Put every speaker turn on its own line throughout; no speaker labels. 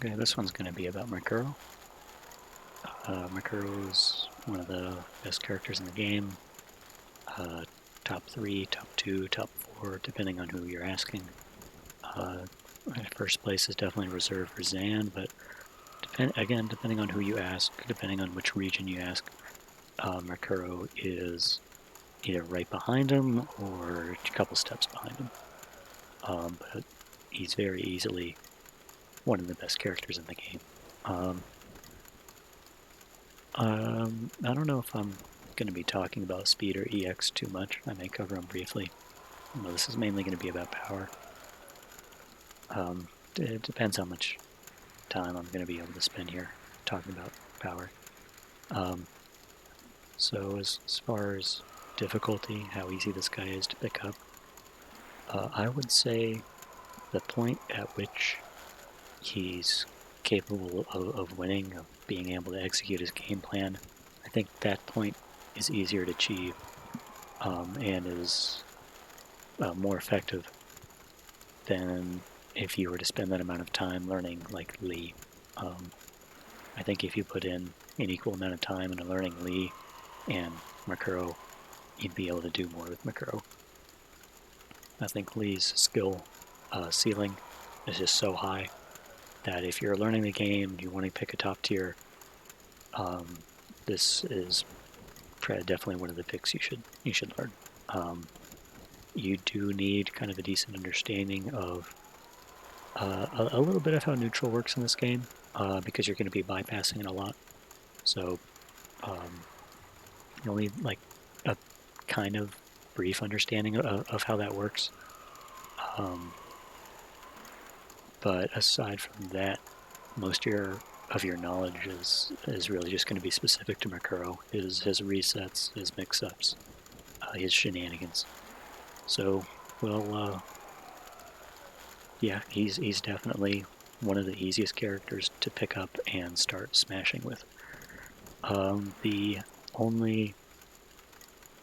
Okay, this one's going to be about Mukuro. Mukuro is one of the best characters in the game. Top 3, top 2, top 4, depending on who you're asking. First place is definitely reserved for Zan, but depending on who you ask, depending on which region you ask, Mukuro is either right behind him or a couple steps behind him. But he's very easily one of the best characters in the game. I don't know if I'm going to be talking about speed or EX too much. I may cover them briefly. Well, this is mainly going to be about power. It depends how much time I'm going to be able to spend here talking about power. So as far as difficulty, how easy this guy is to pick up, I would say the point at which he's capable of winning, of being able to execute his game plan, I think that point is easier to achieve and is more effective than if you were to spend that amount of time learning like Lee. I think if you put in an equal amount of time into learning Lee and Mukuro, you'd be able to do more with Mukuro. I think Lee's skill ceiling is just so high that if you're learning the game, you want to pick a top tier, this is definitely one of the picks you should learn. You do need kind of a decent understanding of a little bit of how neutral works in this game, because you're going to be bypassing it a lot. So you'll need like a kind of brief understanding of how that works. But aside from that, most of your knowledge is really just going to be specific to Mukuro, his resets, his mix-ups, his shenanigans. So, well, yeah, he's definitely one of the easiest characters to pick up and start smashing with. The only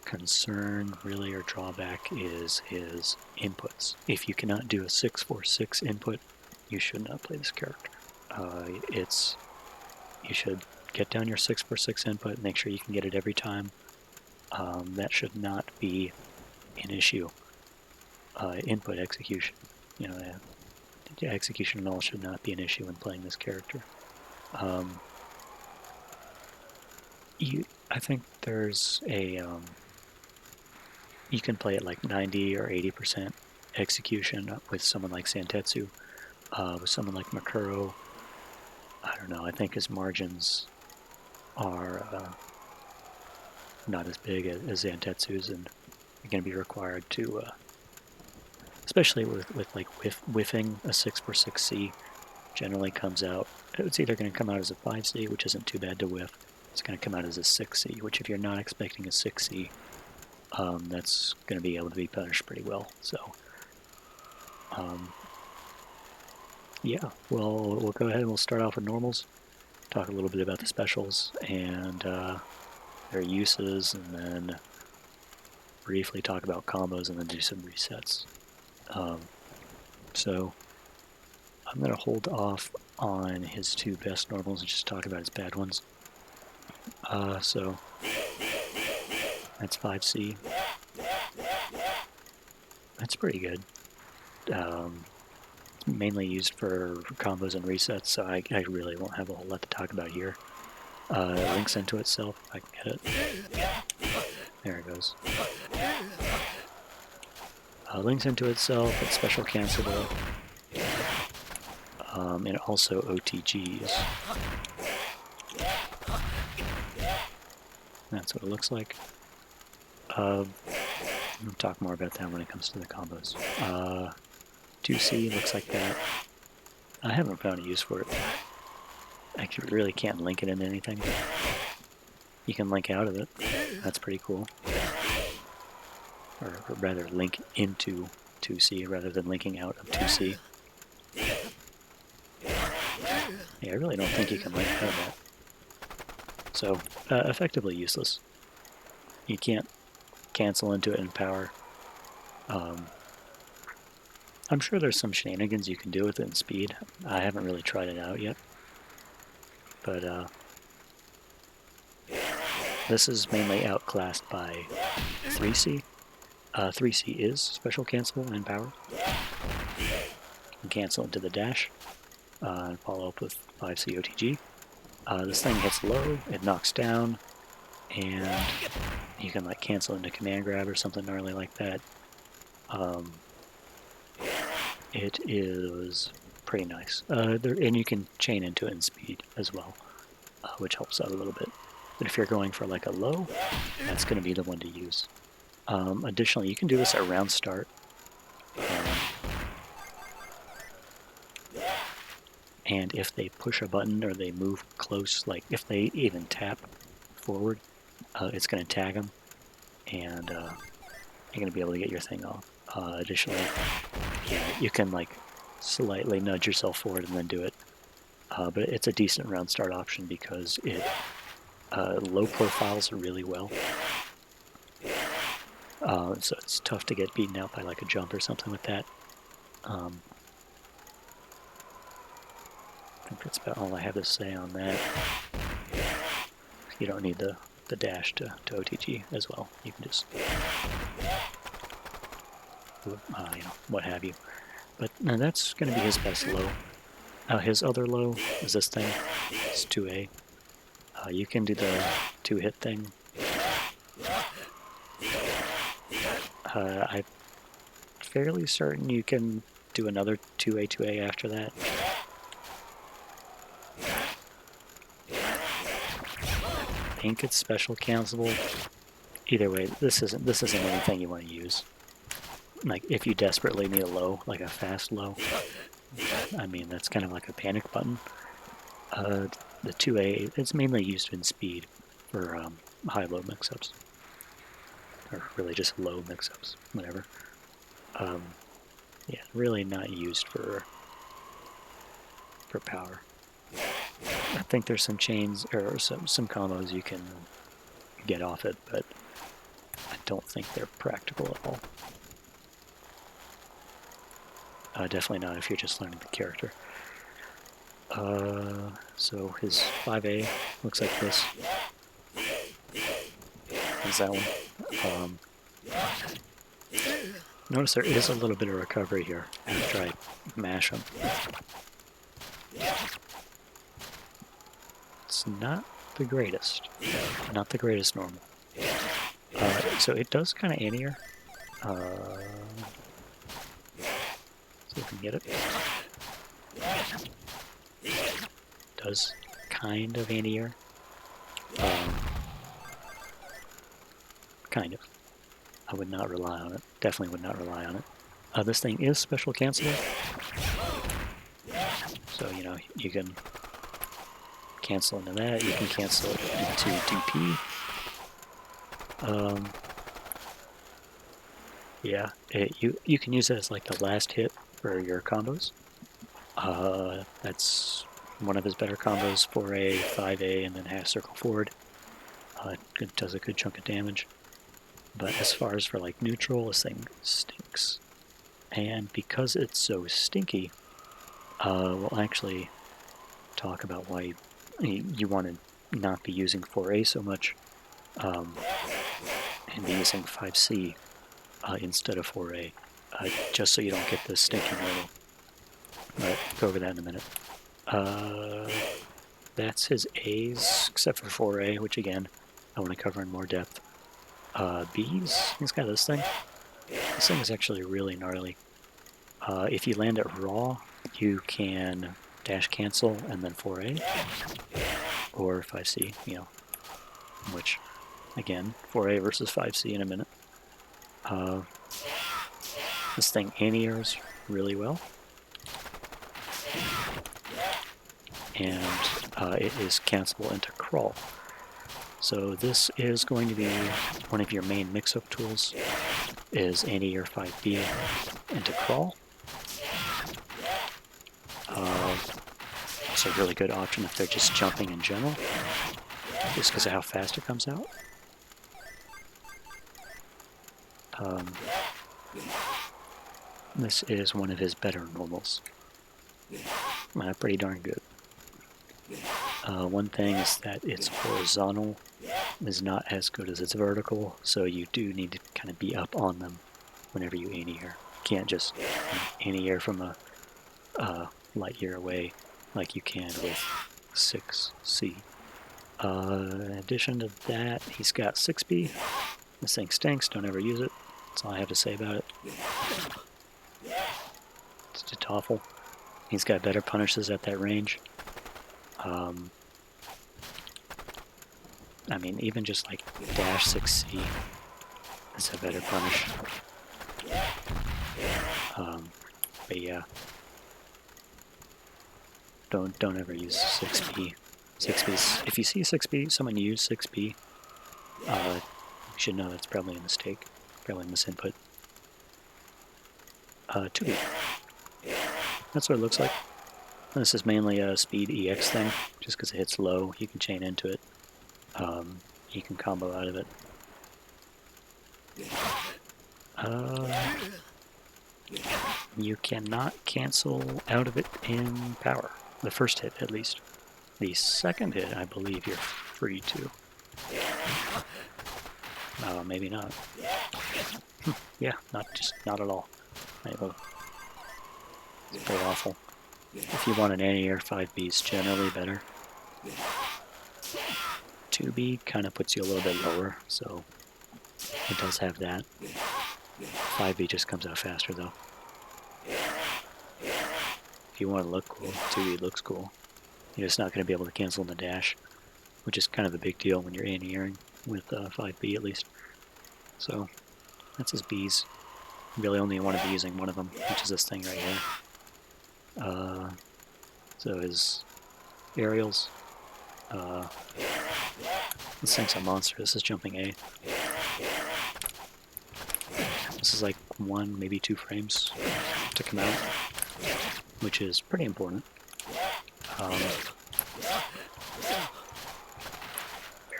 concern, really, or drawback is his inputs. If you cannot do a 6-4-6 input, you should not play this character. You should get down your 6-4-6 input, make sure you can get it every time. That should not be an issue. Input execution, execution and all should not be an issue when playing this character. I think there's a you can play it like 90 or 80% execution with someone like Santetsu. With someone like Mukuro, I don't know, I think his margins are not as big as Zantetsu's, and you're going to be required to, especially with like whiffing, a 6-4-6C generally comes out, it's either going to come out as a 5C, which isn't too bad to whiff, it's going to come out as a 6C, which if you're not expecting a 6C, that's going to be able to be punished pretty well. So, yeah, well, we'll go ahead and we'll start off with normals, talk a little bit about the specials and their uses, and then briefly talk about combos and then do some resets. So I'm going to hold off on his two best normals and just talk about his bad ones. So that's 5C. That's pretty good. It's mainly used for combos and resets, so I really won't have a whole lot to talk about here. Links into itself, if I can get it. There it goes. Links into itself, it's special cancelable, and also OTGs. That's what it looks like. We'll talk more about that when it comes to the combos. 2C looks like that. I haven't found a use for it. I really can't link it into anything. You can link out of it. That's pretty cool. Or rather, link into 2C rather than linking out of 2C. Yeah, I really don't think you can link out of that. So, effectively useless. You can't cancel into it in power. I'm sure there's some shenanigans you can do with it in speed. I haven't really tried it out yet. But this is mainly outclassed by 3C. 3C is special cancelable and power. You can cancel into the dash and follow up with 5C OTG. This thing hits low, it knocks down, and you can like cancel into command grab or something gnarly like that. It is pretty nice. And you can chain into it in speed as well, which helps out a little bit. But if you're going for like a low, that's going to be the one to use. Additionally, you can do this at round start. And if they push a button or they move close, like if they even tap forward, it's going to tag them, and you're going to be able to get your thing off. Additionally, you can like slightly nudge yourself forward and then do it. But it's a decent round start option because it low profiles really well. So it's tough to get beaten out by like a jump or something with that. I think that's about all I have to say on that. You don't need the dash to OTG as well. You can just, what have you. But no, that's going to be his best low. His other low is this thing. It's 2A. You can do the 2-hit thing. I'm fairly certain you can do another 2A after that. I think it's special cancelable. Either way, this isn't anything you want to use. Like if you desperately need a low, like a fast low, I mean that's kind of like a panic button. The 2A, it's mainly used in speed for high-low mix-ups, or really just low mix-ups, whatever. Yeah, really not used for power. I think there's some chains or some combos you can get off it, but I don't think they're practical at all. Definitely not if you're just learning the character. So his 5A looks like this. Is that one? Notice there is a little bit of recovery here after I mash him. It's not the greatest. Not the greatest normal. So it does kind of anti-air. See if we can get it. Does kind of anti-air. Kind of. I would not rely on it. Definitely would not rely on it. This thing is special cancelable. So, you can cancel into that. You can cancel it into DP. Yeah, you can use it as like the last hit for your combos. That's one of his better combos, 4A, 5A, and then half circle forward. It does a good chunk of damage. But as far as for like neutral, this thing stinks. And because it's so stinky, we'll actually talk about why you want to not be using 4A so much and be using 5C instead of 4A, just so you don't get this stinky normal. But go over that in a minute. That's his A's, except for 4A, which again, I want to cover in more depth. B's, he's got this thing. This thing is actually really gnarly. If you land it raw, you can dash cancel and then 4A, or 5C, which, again, 4A versus 5C in a minute. This thing anti-airs really well. And it is cancelable into crawl. So this is going to be one of your main mix-up tools, is anti-air 5B into crawl. It's a really good option if they're just jumping in general, just because of how fast it comes out. This is one of his better normals. Pretty darn good. One thing is that its horizontal is not as good as its vertical, so you do need to kind of be up on them whenever you anti-air. You can't just anti-air from a light year away like you can with 6C. In addition to that, he's got 6B. This thing stinks, don't ever use it. That's all I have to say about it. It's just awful. He's got better punishes at that range. I mean, even just like dash 6C is a better punish. But yeah, don't ever use 6B. 6B. If you see 6B, someone use 6B, you should know that's probably a mistake, probably a misinput. 2B. That's what it looks like. This is mainly a speed EX thing, just because it hits low, you can chain into it. You can combo out of it. You cannot cancel out of it in power. The first hit, at least. The second hit, I believe you're free to. Maybe not. Yeah, not at all. Right, well, it's pretty awful. If you want an anti-air, 5B is generally better. 2B kind of puts you a little bit lower, so it does have that. 5B just comes out faster, though. If you want to look cool, 2B looks cool. You're just not going to be able to cancel in the dash, which is kind of a big deal when you're anti-airing with 5B at least. So that's his Bs. You really only want to be using one of them, which is this thing right here. So his aerials. This thing's a monster. This is jumping A. This is like 1, maybe 2 frames to come out, which is pretty important.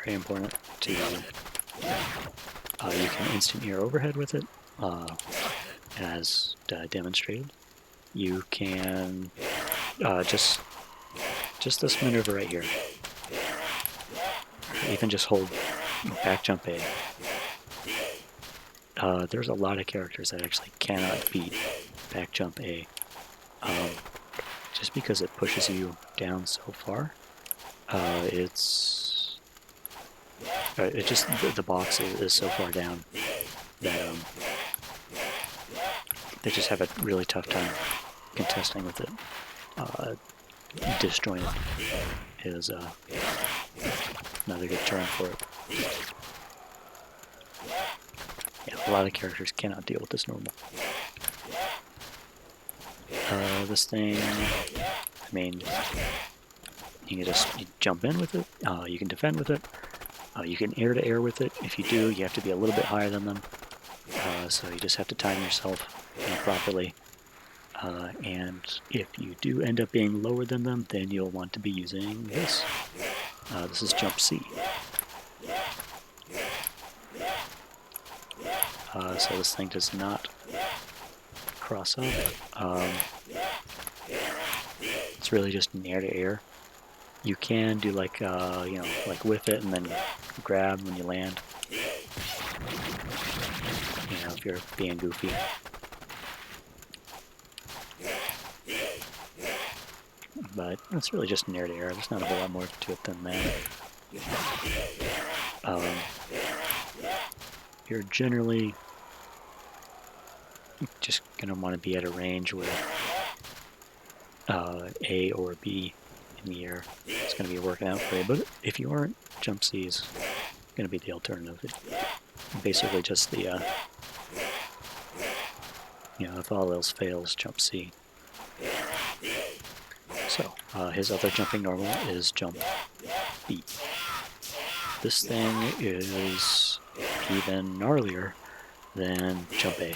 Very important to you can instant air overhead with it, as demonstrated. You can just this maneuver right here. Even just hold back jump A. There's a lot of characters that actually cannot beat back jump A. Just because it pushes you down so far. It just, the box is so far down that they just have a really tough time contesting with it. Disjointed is another good term for it. Yeah, a lot of characters cannot deal with this normal. This thing, I mean, you can just jump in with it, you can defend with it, you can air to air with it. If you do, you have to be a little bit higher than them, so you just have to time yourself properly. And if you do end up being lower than them, then you'll want to be using this. This is jump C. So this thing does not cross up. It's really just an air to air. You can do like like whiff it and then grab when you land. If you're being goofy. But it's really just an air to air. There's not a whole lot more to it than that. You're generally just going to want to be at a range where A or B in the air is going to be working out for you. But if you aren't, jump C is going to be the alternative. It's basically just the, if all else fails, jump C. So, his other jumping normal is jump B. This thing is even gnarlier than jump A.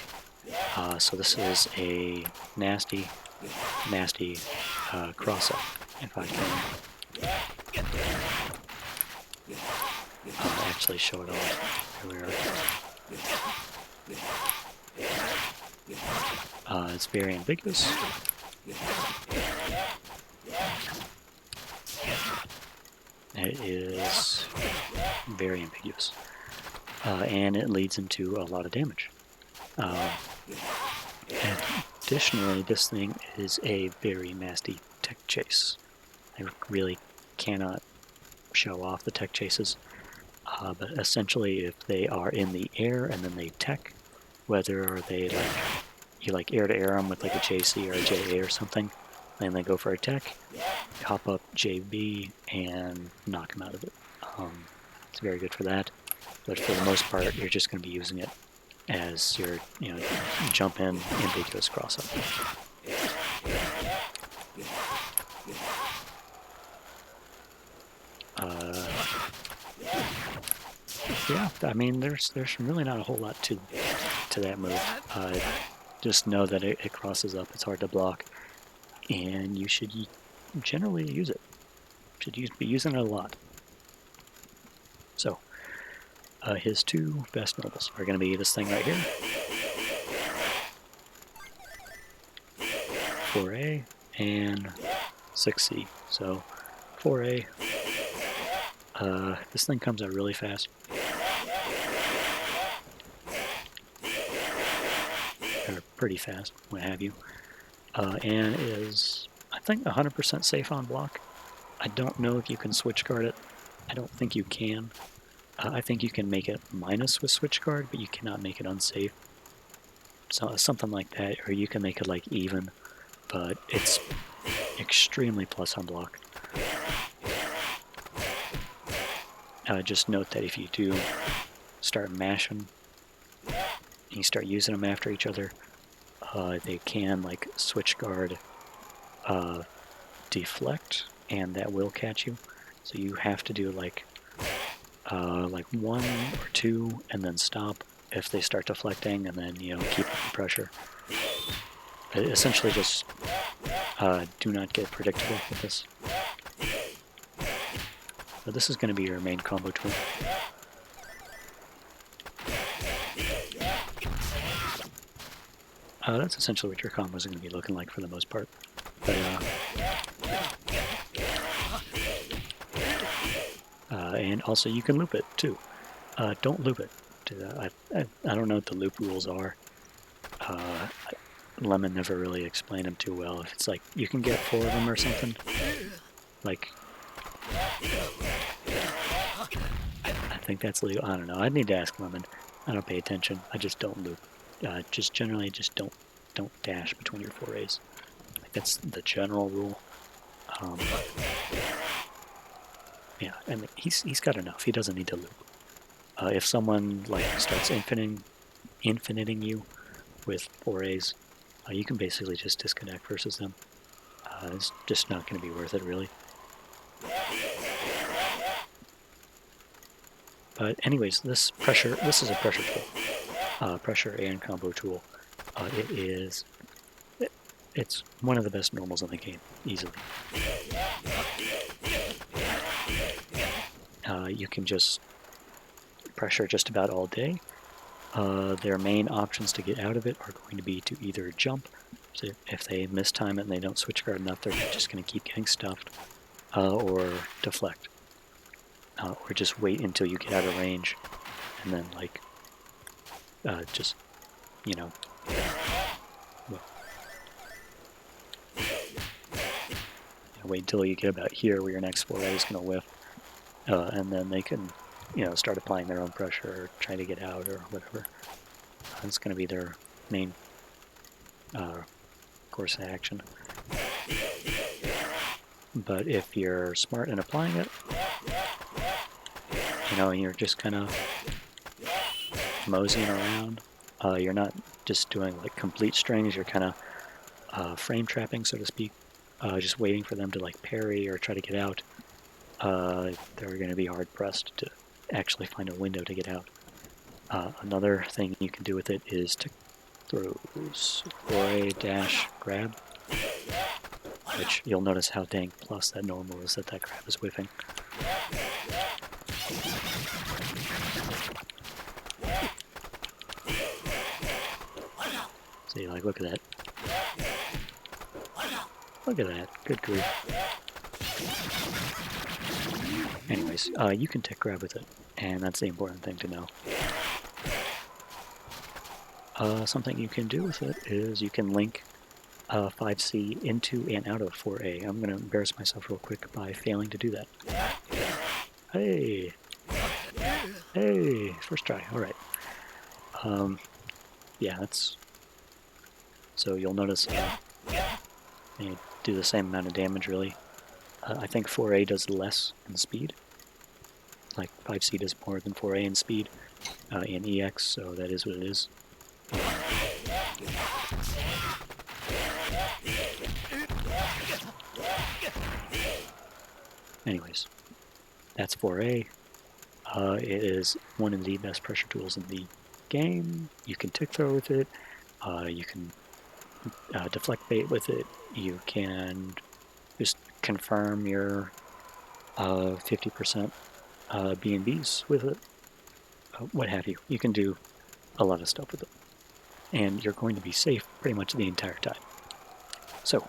So this is a nasty cross-up, if I can actually show it off. Here we are. It's very ambiguous. It is very ambiguous. And it leads into a lot of damage. And additionally, this thing is a very nasty tech chase. I really cannot show off the tech chases, but essentially if they are in the air and then they tech, whether they you air to air them with like a JC or a JA or something, and they go for a tech, you hop up JB and knock them out of it. It's very good for that, but for the most part you're just going to be using it as your jump in ambiguous cross up. Yeah, I mean, there's really not a whole lot to that move. Just know that it crosses up. It's hard to block, and you should generally use it. Should be using it a lot. So, his two best normals are going to be this thing right here, 4A, and 6C. So, 4A. This thing comes out really fast. Or pretty fast, what have you. And is, I think, 100% safe on block. I don't know if you can switch guard it. I don't think you can. I think you can make it minus with switch guard, but you cannot make it unsafe. So something like that, or you can make it like even, but it's extremely plus on block. Just note that if you do start mashing, and you start using them after each other, they can like switch guard deflect, and that will catch you. So you have to do like 1 or 2 and then stop if they start deflecting, and then keep up the pressure. But essentially just do not get predictable with this. So this is going to be your main combo tool. That's essentially what your combos are going to be looking like for the most part. But, and also you can loop it too. Don't loop it. I don't know what the loop rules are. Lemon never really explained them too well. If it's like you can get 4 of them or something, like I think that's legal. I don't know. I'd need to ask Lemon. I don't pay attention. I just don't loop. Just generally, just don't dash between your 4As. Like that's the general rule. Yeah, I mean he's got enough. He doesn't need to loop. If someone like starts infiniting you with 4As, you can basically just disconnect versus them. It's just not going to be worth it, really. But anyways, this is a pressure tool, pressure and combo tool. It's one of the best normals in the game, easily. You can just pressure just about all day. Their main options to get out of it are going to be to either jump, so if they mistime it and they don't switch guard enough, they're just going to keep getting stuffed, or deflect. Or just wait until you get out of range, and then like, just, wait until you get about here where your next 4A is going to whiff, and then they can, start applying their own pressure or try to get out or whatever. It's going to be their main course of action. But if you're smart in applying it, and you're just kind of moseying around, you're not just doing like complete strings, you're kind of frame trapping, so to speak, just waiting for them to like parry or try to get out. They're going to be hard pressed to actually find a window to get out. Another thing you can do with it is to throw 4A dash grab, which you'll notice how dang plus that normal is that grab is whiffing. So look at that. Look at that. Good grief. Anyways, you can tech grab with it, and that's the important thing to know. Something you can do with it is you can link 5C into and out of 4A. I'm going to embarrass myself real quick by failing to do that. Hey! Hey! First try. Alright. Yeah, that's... So you'll notice you do the same amount of damage, really. I think 4A does less in speed. Like, 5C does more than 4A in speed in EX, so that is what it is. Anyways, that's 4A. It is one of the best pressure tools in the game. You can tick throw with it. You can deflect bait with it. You can just confirm your 50% B&Bs with it. What have you. You can do a lot of stuff with it. And you're going to be safe pretty much the entire time. So,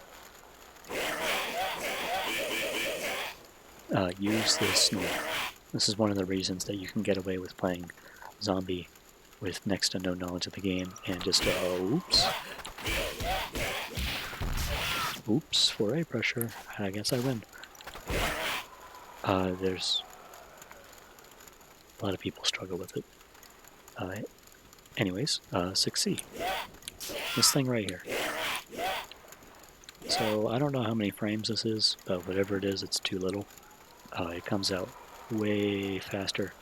use this normal. This is one of the reasons that you can get away with playing zombie with next to no knowledge of the game and just oops. Oops, 4A pressure. I guess I win. There's a lot of people struggle with it. Anyways, 6C. This thing right here. So I don't know how many frames this is, but whatever it is, it's too little. It comes out way faster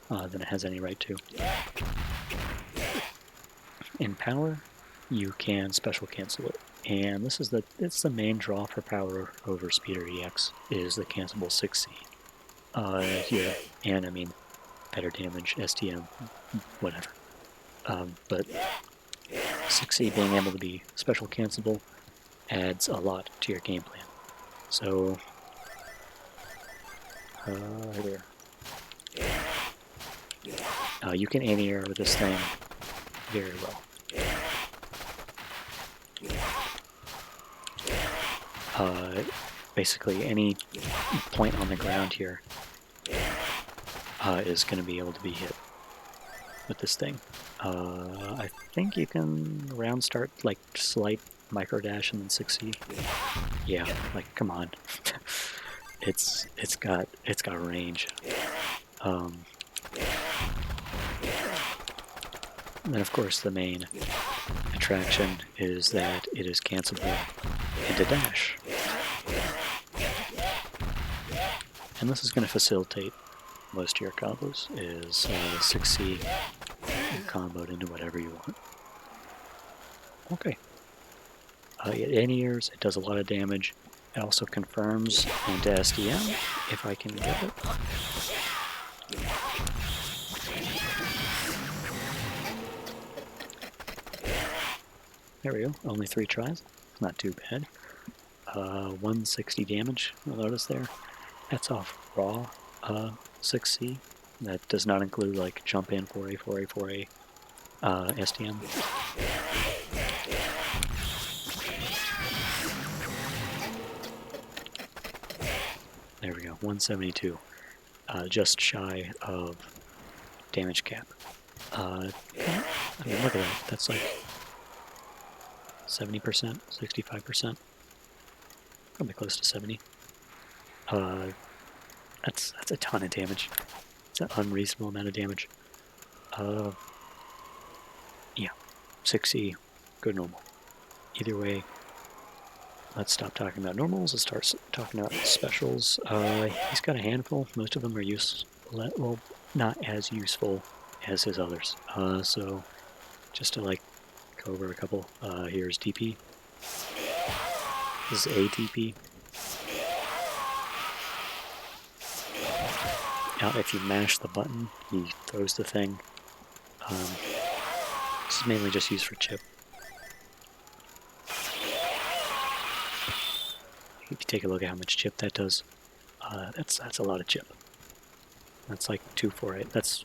than it has any right to. In power, you can special cancel it. And this is it's the main draw for power over speed or EX, is the cancelable 6C here. And I mean, better damage, STM, whatever. But 6C being able to be special cancelable adds a lot to your game plan. So, there. You can anti-air with this thing very well. Basically, any point on the ground here is going to be able to be hit with this thing. I think you can round start like slight micro dash and then 6C. Yeah, like come on, it's got range. And then of course the main attraction is that it is cancelable into dash. And this is going to facilitate most of your combos, is 6C comboed into whatever you want. Okay. It anti-airs, it does a lot of damage. It also confirms into SDM, if I can get it. There we go, only 3 tries. Not too bad. 160 damage, you'll notice there. That's off raw 6C. That does not include like jump in 4A, 4A, 4A STM. There we go, 172. Just shy of damage cap. I mean, look at that. That's like 70%, 65%. Probably close to 70. That's a ton of damage. It's an unreasonable amount of damage. Yeah, 6C, good normal. Either way, let's stop talking about normals and start talking about specials. He's got a handful. Most of them are well, not as useful as his others. So, just to like go over a couple. Here's DP. This is ATP. Now, if you mash the button, he throws the thing. This is mainly just used for chip. If you take a look at how much chip that does, that's a lot of chip. That's like 2 4A. That's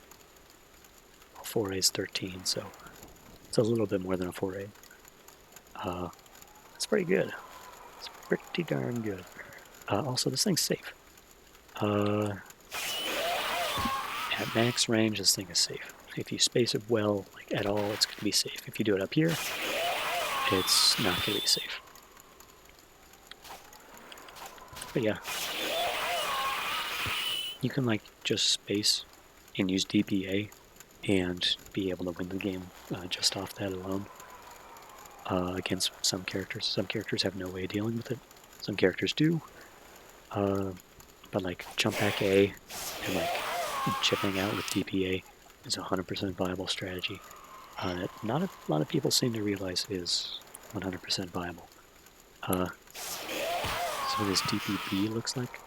4A is 13, so it's a little bit more than a 4A. That's pretty good. It's pretty darn good. Also, this thing's safe. At max range, this thing is safe. If you space it well, like at all, it's going to be safe. If you do it up here, it's not going to be safe. But yeah, you can like just space and use DPA and be able to win the game just off that alone against some characters. Some characters have no way of dealing with it. Some characters do. But like jump back A and like chipping out with DPA is a 100% viable strategy that not a lot of people seem to realize is 100% viable. That's what this DPB looks like.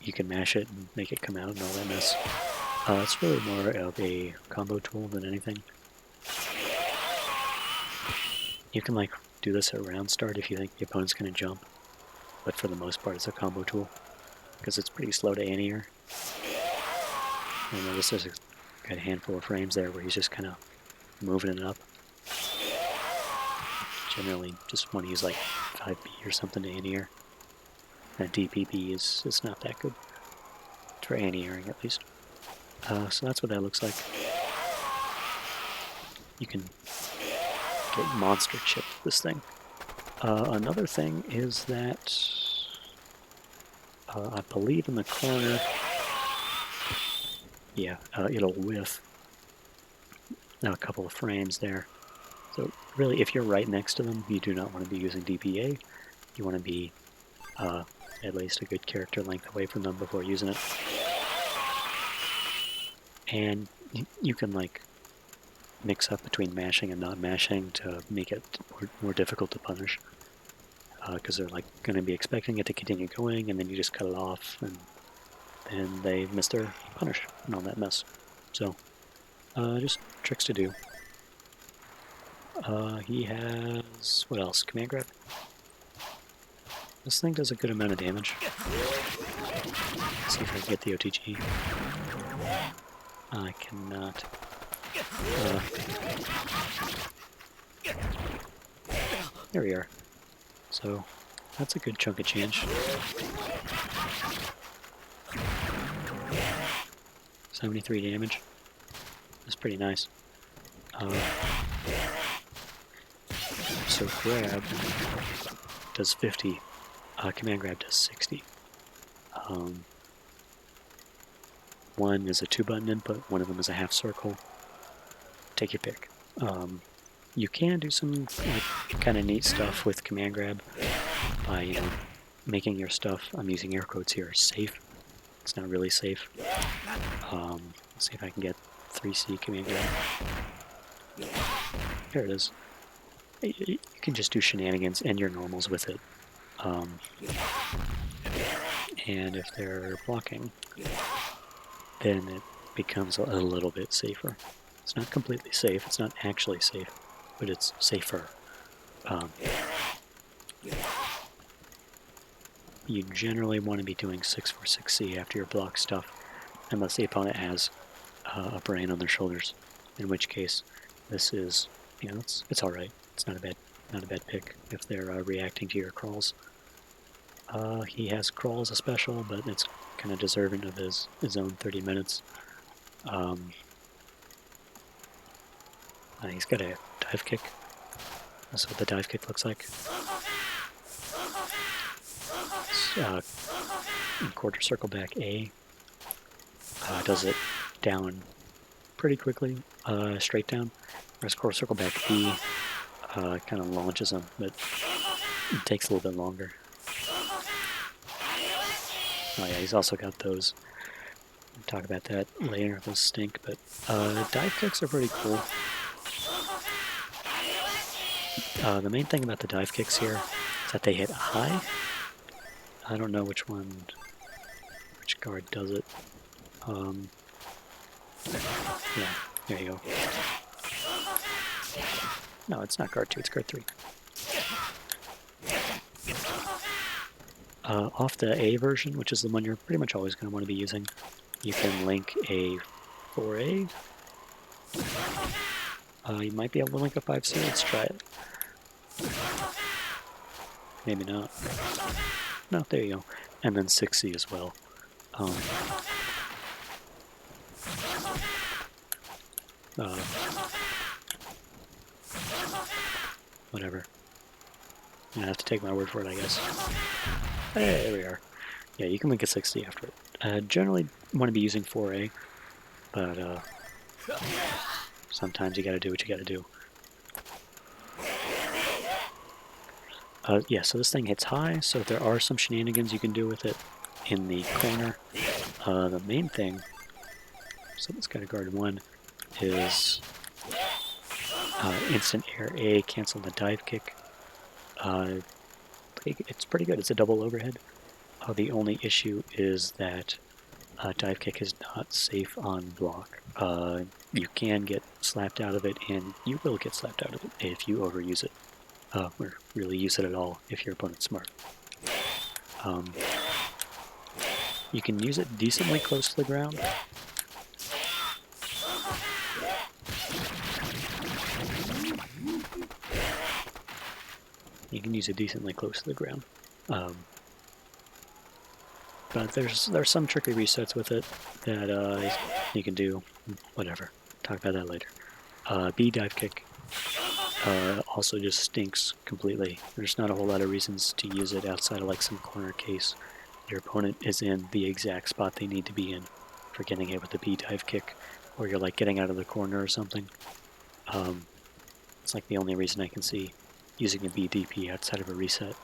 You can mash it and make it come out and all that mess. It's really more of a combo tool than anything. You can like do this at round start if you think the opponent's going to jump, but for the most part it's a combo tool because it's pretty slow to anti-air. You'll notice there's a good handful of frames there where he's just kind of moving it up. Generally just want to use like 5B or something to anti-air. That DPB is not that good for anti-airing at least. So that's what that looks like. You can get monster chipped with this thing. Another thing is that I believe in the corner, yeah, it'll whiff a couple of frames there. So really, if you're right next to them, you do not want to be using DPA. You want to be at least a good character length away from them before using it. And you can like mix up between mashing and not mashing to make it more difficult to punish. Because they're like going to be expecting it to continue going, and then you just cut it off, and then they miss their punish and all that mess. So, just tricks to do. He has, what else? Command grab. This thing does a good amount of damage. Let's see if I can get the OTG. I cannot. There we are. So, that's a good chunk of change. 73 damage. That's pretty nice. So grab does 50. Command grab does 60. One is a 2-button input, one of them is a half circle. Take your pick. You can do some like, kind of neat stuff with command grab by making your stuff, I'm using air quotes here, safe. It's not really safe. Let's see if I can get 3C command grab. There it is. You can just do shenanigans and your normals with it. And if they're blocking, then it becomes a little bit safer. It's not completely safe, it's not actually safe, but it's safer. You generally want to be doing 646C after your block stuff, unless the opponent has a brain on their shoulders, in which case this is, it's alright. It's not a bad pick if they're reacting to your crawls. He has crawls a special, but it's kind of deserving of his own 30 minutes. He's got a dive kick. That's what the dive kick looks like. Quarter circle back A. Does it down pretty quickly, straight down. Whereas quarter circle back B kind of launches him, but it takes a little bit longer. Oh yeah, he's also got those. We'll talk about that later. Those stink, but dive kicks are pretty cool. The main thing about the dive kicks here is that they hit high. I don't know which guard does it. Yeah, there you go. No, it's not guard 2, it's guard 3. Off the A version, which is the one you're pretty much always going to want to be using, you can link a 4A You might be able to link a 5C. Let's try it. Maybe not. No, there you go. And then 6C as well. Whatever. I have to take my word for it, I guess. Hey, there we are. Yeah, you can link a 6C after it. Generally want to be using 4A, but sometimes you gotta do what you gotta do. Yeah, so this thing hits high, so there are some shenanigans you can do with it in the corner. The main thing, so it's got a guard 1, is instant air A, cancel the dive kick. It's pretty good. It's a double overhead. The only issue is that dive kick is not safe on block. You can get slapped out of it, and you will get slapped out of it if you overuse it. Or really use it at all if your opponent's smart. You can use it decently close to the ground. You can use it decently close to the ground. But there's some tricky resets with it that you can do. Whatever. Talk about that later. B dive kick also just stinks completely. There's not a whole lot of reasons to use it outside of like some corner case. Your opponent is in the exact spot they need to be in for getting hit with the B dive kick, or you're like getting out of the corner or something. It's like the only reason I can see using a BDP outside of a reset.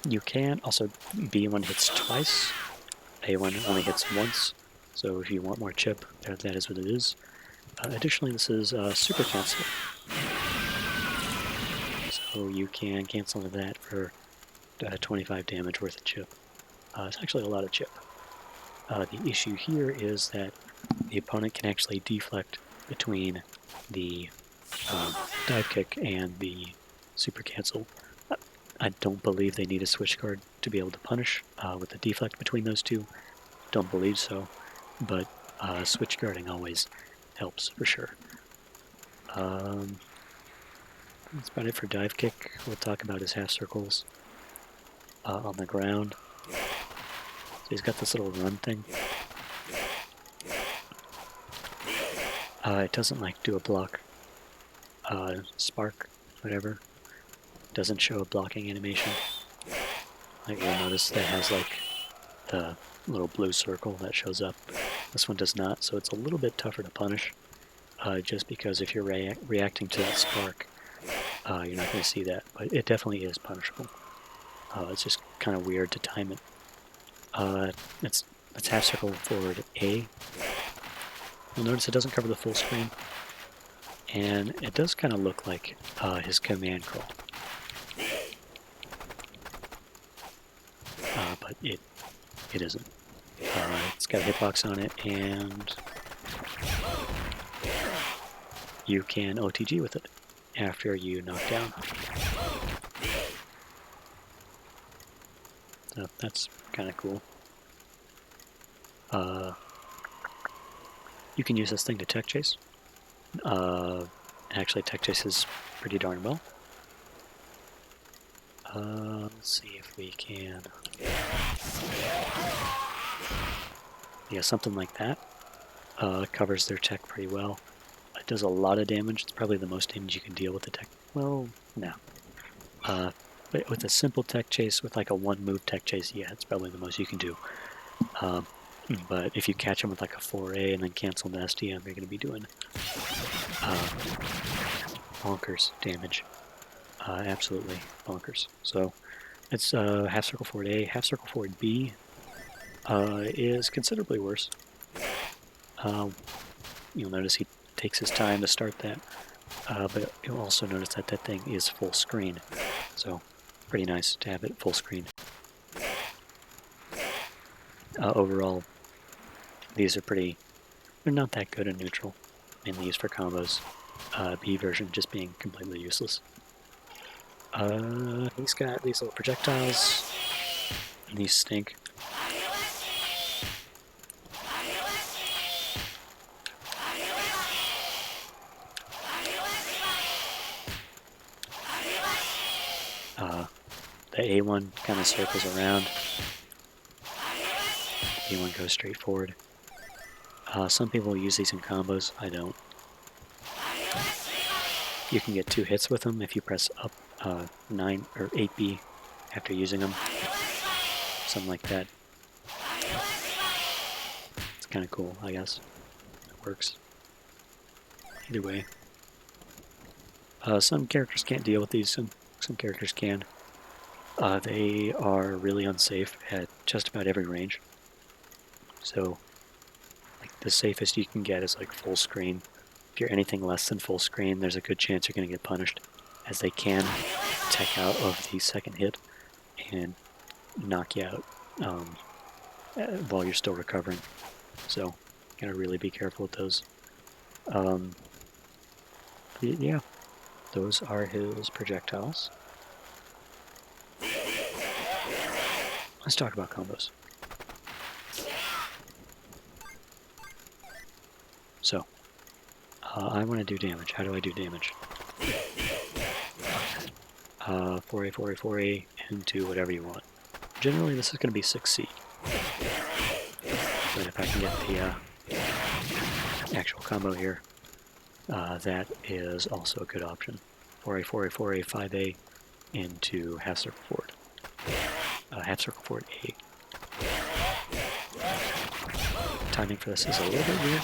You can also, B1 hits twice, A1 only hits once, so if you want more chip, that is what it is. Additionally, this is super cancel, so you can cancel that for 25 damage worth of chip. It's actually a lot of chip. The issue here is that the opponent can actually deflect between the dive kick and the super cancel. I don't believe they need a switch guard to be able to punish with the deflect between those two. Don't believe so, but switch guarding always helps for sure. That's about it for dive kick. We'll talk about his half circles on the ground. So he's got this little run thing. It doesn't like do a block spark, whatever. Doesn't show a blocking animation. Like you'll notice that has like the little blue circle that shows up. This one does not, so it's a little bit tougher to punish. Just because if you're reacting to that spark, you're not going to see that, but it definitely is punishable. It's just kind of weird to time it. Let's half circle forward A. You'll notice it doesn't cover the full screen, and it does kind of look like his command crawl. But it isn't. It's got a hitbox on it, and you can OTG with it after you knock down. So that's kind of cool. You can use this thing to tech chase. Actually, tech chases pretty darn well. Let's see if we can. Yeah, something like that covers their tech pretty well. It does a lot of damage. It's probably the most damage you can deal with the tech. Well, no. But with a simple tech chase, with like a one-move tech chase, yeah, it's probably the most you can do. But if you catch them with like a 4A and then cancel the SDM, you're going to be doing bonkers damage. Absolutely bonkers. So it's half circle forward A. Half circle forward B is considerably worse. You'll notice he takes his time to start that, but you'll also notice that that thing is full screen. So pretty nice to have it full screen. Overall, these are they're not that good in neutral, mainly used for combos. B version just being completely useless. He's got these little projectiles, and these stink. The A1 kind of circles around. B1 goes straight forward. Some people use these in combos. I don't. You can get 2 hits with them if you press up 9 or 8B after using them. Something like that. It's kind of cool, I guess. It works. Either way. Some characters can't deal with these, some characters can. They are really unsafe at just about every range. So, like, the safest you can get is like full screen. If you're anything less than full screen, there's a good chance you're going to get punished, as they can tech out of the second hit and knock you out while you're still recovering. So, gotta really be careful with those. Yeah, those are his projectiles. Let's talk about combos. So, I want to do damage. How do I do damage? 4A, 4A, 4A, into whatever you want. Generally, this is going to be 6C. But if I can get the actual combo here, that is also a good option. 4A, 4A, 4A, 5A, into half circle forward. Half circle forward A. Timing for this is a little bit weird.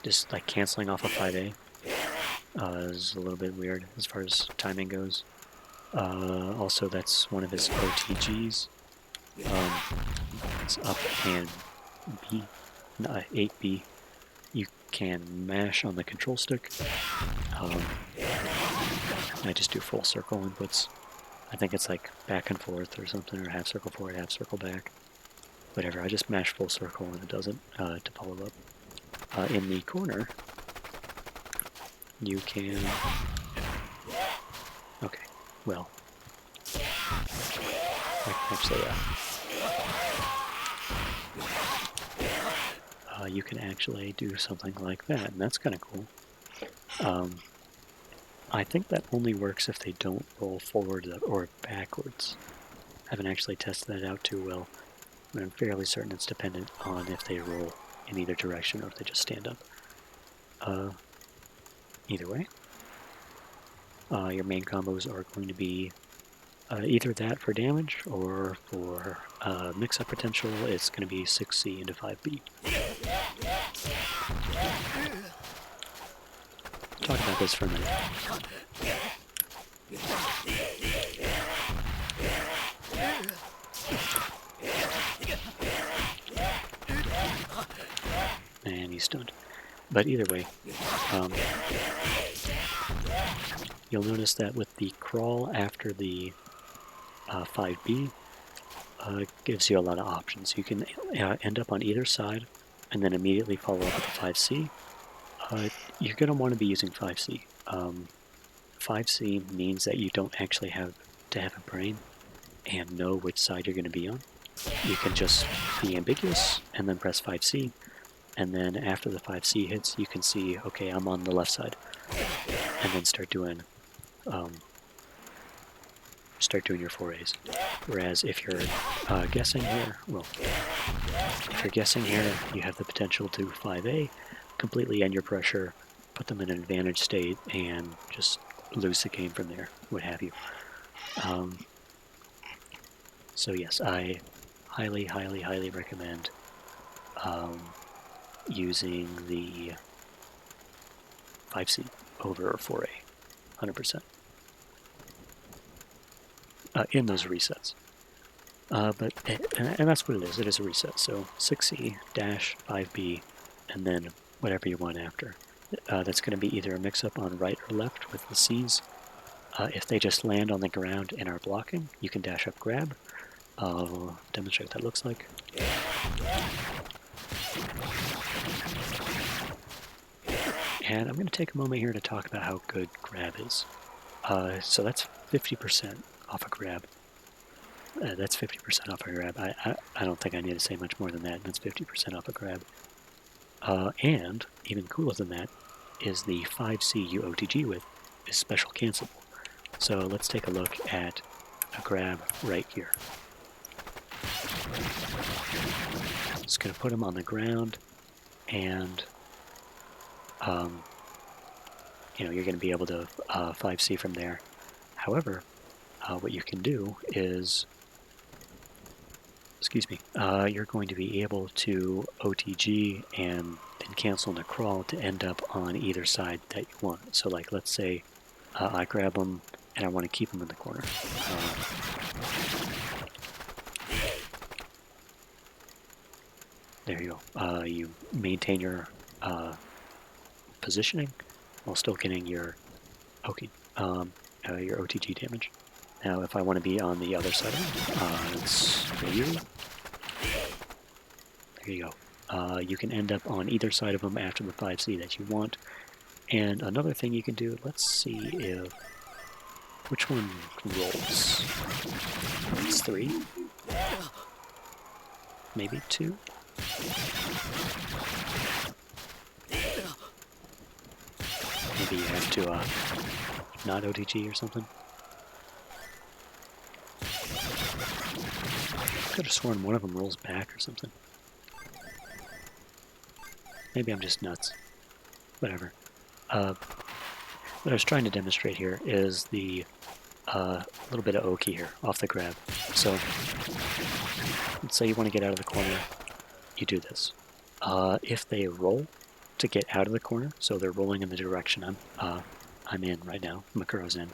Just like canceling off a 5A is a little bit weird as far as timing goes. Also, that's one of his OTGs. It's up and B, 8B. You can mash on the control stick. I just do full circle inputs. I think it's like back and forth or something, or half circle forward, half circle back. Whatever, I just mash full circle and it does it to follow up. In the corner, you can... Okay, well... Actually, you can actually do something like that, and that's kind of cool. I think that only works if they don't roll forward or backwards. I haven't actually tested that out too well, but I'm fairly certain it's dependent on if they roll in either direction or if they just stand up. Either way, your main combos are going to be either that for damage, or for mix-up potential, it's going to be 6C into 5B. Talk about this for a minute. And he's stunned. But either way, you'll notice that with the crawl after the 5B, gives you a lot of options. You can end up on either side and then immediately follow up with the 5C. You're going to want to be using 5C. 5C means that you don't actually have to have a brain and know which side you're going to be on. You can just be ambiguous and then press 5C, and then after the 5C hits, you can see, okay, I'm on the left side, and then start doing your 4As. Whereas if you're guessing here, well, if you're guessing here, you have the potential to 5A, completely end your pressure, put them in an advantage state, and just lose the game from there, what have you. So yes, I highly, highly, highly recommend using the 5C over 4A, 100%. In those resets. And that's what it is. It is a reset. So 6C dash 5B, and then whatever you want after. That's going to be either a mix-up on right or left with the C's. If they just land on the ground and are blocking, you can dash up grab. I'll demonstrate what that looks like. And I'm going to take a moment here to talk about how good grab is. So that's 50% off a grab. That's 50% off a grab. I don't think I need to say much more than that. That's 50% off a grab. And even cooler than that is the 5C you OTG with is special cancelable. So let's take a look at a grab right here. Just going to put him on the ground, and you're going to be able to 5C from there. However, what you can do is, you're going to be able to OTG and then cancel the crawl to end up on either side that you want. So like, let's say I grab him and I want to keep him in the corner. There you go. You maintain your positioning while still getting your your OTG damage. Now, if I want to be on the other side of it, it's for you. There you go. You can end up on either side of them after the 5C that you want. And another thing you can do, let's see if... Which one rolls? It's 3? Maybe 2? Maybe you have to not OTG or something. Could have sworn one of them rolls back or something. Maybe I'm just nuts. Whatever. What I was trying to demonstrate here is the little bit of Oki here off the grab. So let's say you want to get out of the corner, you do this. If they roll to get out of the corner, so they're rolling in the direction I'm in right now, Mukuro's in,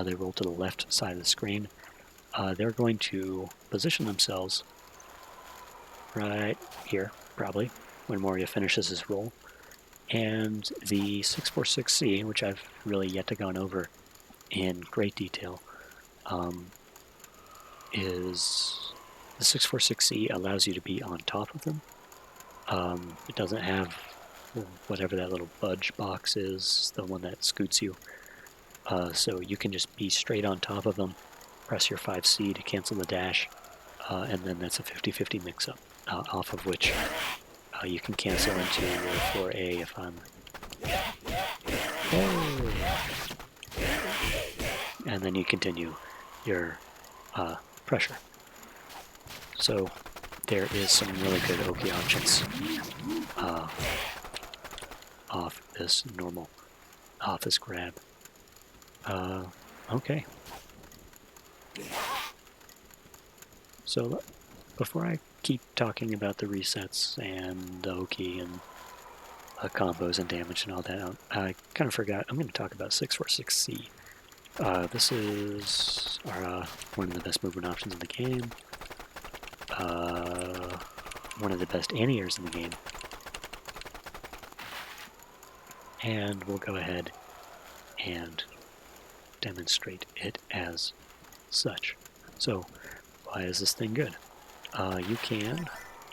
they roll to the left side of the screen, they're going to position themselves right here, probably, when Moria finishes his roll. And the 646C, which I've really yet to gone over in great detail, is the 646C allows you to be on top of them. It doesn't have whatever that little budge box is, the one that scoots you. So you can just be straight on top of them, press your 5C to cancel the dash, and then that's a 50-50 mix-up, off of which you can cancel into your 4A if I'm... Oh. And then you continue your pressure. So there is some really good Oki options off this grab. Okay. So before I keep talking about the resets and the Oki and combos and damage and all that, I kind of forgot. I'm going to talk about 646C. This is one of the best movement options in the game. One of the best anti-airs in the game. And we'll go ahead and demonstrate it as such. So, why is this thing good? You can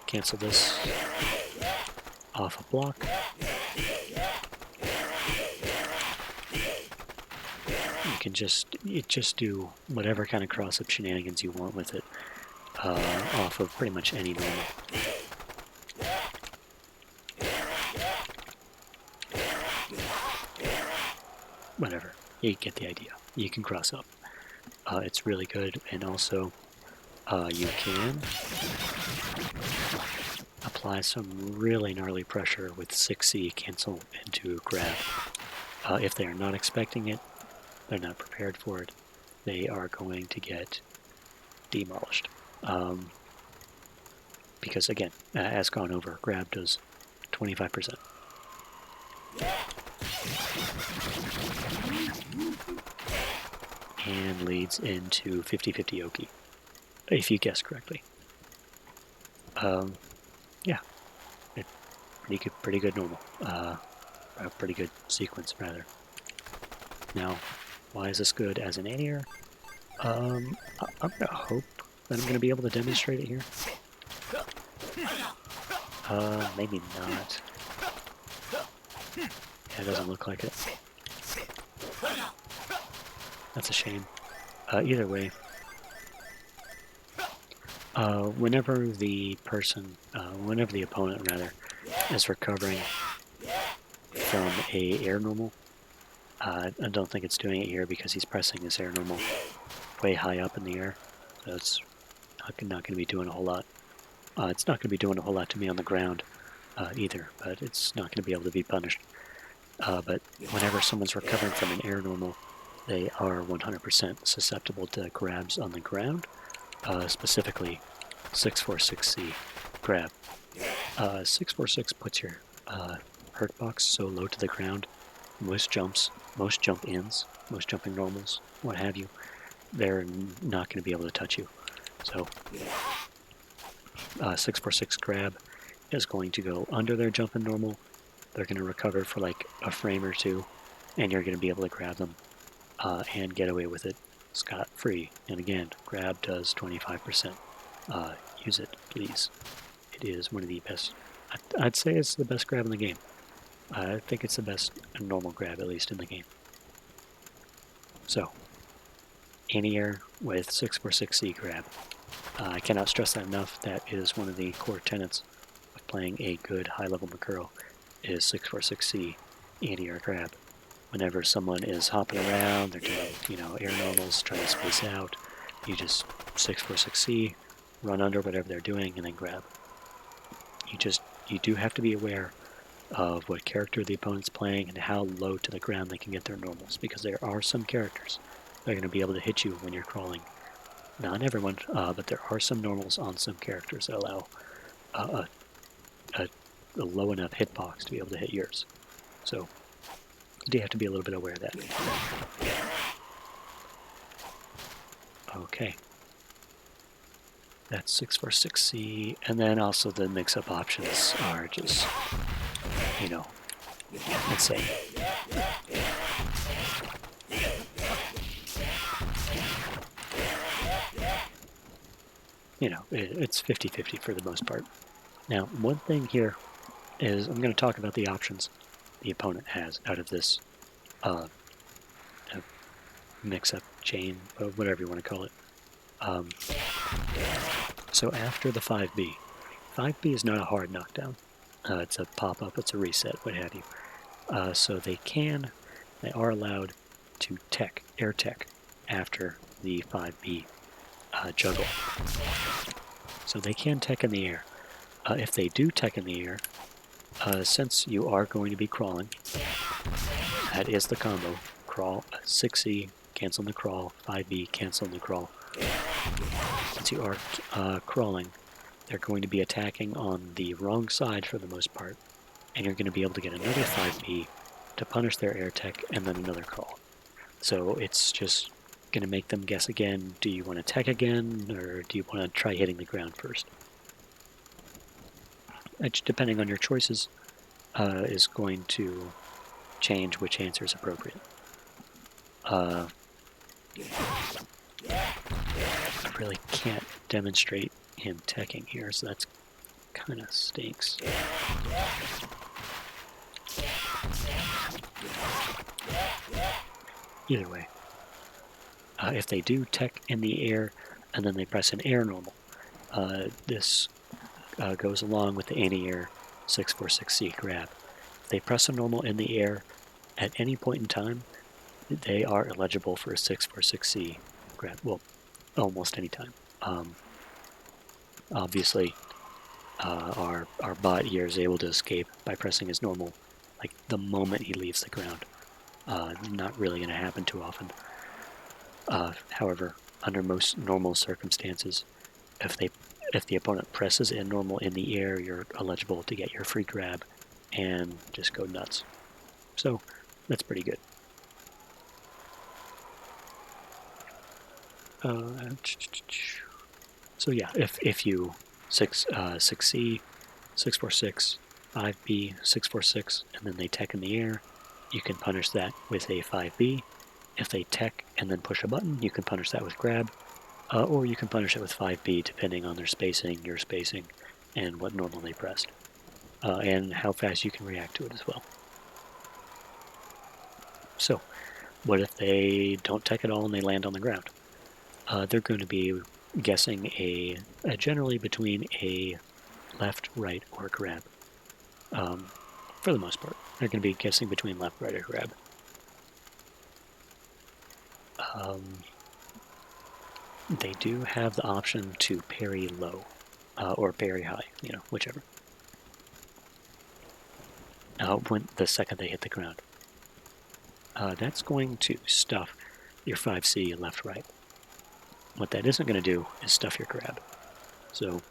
cancel this off a block. You can just do whatever kind of cross-up shenanigans you want with it off of pretty much any normal. Whatever, you get the idea. You can cross up. It's really good, and also you can apply some really gnarly pressure with 6C cancel into grab. If they are not expecting it, they're not prepared for it, they are going to get demolished. Because again, as gone over, grab does 25%. And leads into 50-50 Oki, if you guess correctly. Yeah, pretty good normal. A pretty good sequence, rather. Now, why is this good as an anti-air? I'm gonna hope that I'm gonna be able to demonstrate it here. Maybe not. Yeah, it doesn't look like it. That's a shame. Either way, whenever the opponent rather, is recovering from a air normal, I don't think it's doing it here because he's pressing his air normal way high up in the air. So it's not going to be doing a whole lot. It's not going to be doing a whole lot to me on the ground either, but it's not going to be able to be punished. But whenever someone's recovering from an air normal, they are 100% susceptible to grabs on the ground, specifically 646C grab. 646 puts your hurt box so low to the ground, most jumps, most jump ins, most jumping normals, what have you, they're not going to be able to touch you. So 646 grab is going to go under their jumping normal. They're going to recover for like a frame or two, and you're going to be able to grab them and get away with it scot-free. And again, grab does 25%. Use it, please. It is one of the best. I'd say it's the best grab in the game. I think it's the best normal grab, at least in the game. So, anti-air with 646C grab. I cannot stress that enough. That is one of the core tenets of playing a good high-level Mukuro, is 646C anti-air grab. Whenever someone is hopping around, they're doing, air normals, trying to space out, you just 646C, run under whatever they're doing, and then grab. You do have to be aware of what character the opponent's playing and how low to the ground they can get their normals, because there are some characters that are going to be able to hit you when you're crawling. Not everyone, but there are some normals on some characters that allow a low enough hitbox to be able to hit yours. So you do have to be a little bit aware of that. Okay. That's 646C, and then also the mix-up options are just, insane. It's 50-50 for the most part. Now, one thing here is I'm going to talk about the options the opponent has out of this mix-up chain, whatever you want to call it. So after the 5B, 5B is not a hard knockdown. It's a pop-up, it's a reset, what have you. So they are allowed to air tech after the 5B juggle. So they can tech in the air. If they do tech in the air, since you are going to be crawling, that is the combo. Crawl, 6C, cancel the crawl, 5B, cancel the crawl. Since you are crawling, they're going to be attacking on the wrong side for the most part, and you're going to be able to get another 5B to punish their air tech and then another crawl. So it's just going to make them guess again, do you want to tech again, or do you want to try hitting the ground first? Depending on your choices, is going to change which answer is appropriate. I really can't demonstrate him teching here, so that's kind of stinks. Either way, if they do tech in the air and then they press an air normal, this goes along with the anti-air 646C grab. If they press a normal in the air at any point in time, they are eligible for a 646C grab. Well, almost any time. Obviously, our bot here is able to escape by pressing his normal, like the moment he leaves the ground. Not really going to happen too often. However, under most normal circumstances, if the opponent presses in normal in the air, you're eligible to get your free grab and just go nuts. So that's pretty good. So yeah, if you 6C, 646, 5B, 646, and then they tech in the air, you can punish that with a 5B. If they tech and then push a button, you can punish that with grab, or you can punish it with 5B depending on their spacing, your spacing, and what normal they pressed, and how fast you can react to it as well. So, what if they don't tech at all and they land on the ground? They're going to be guessing generally between a left, right, or grab. For the most part, they're going to be guessing between left, right, or grab. They do have the option to parry low, or parry high, whichever. When the second they hit the ground. That's going to stuff your 5C left-right. What that isn't going to do is stuff your grab. So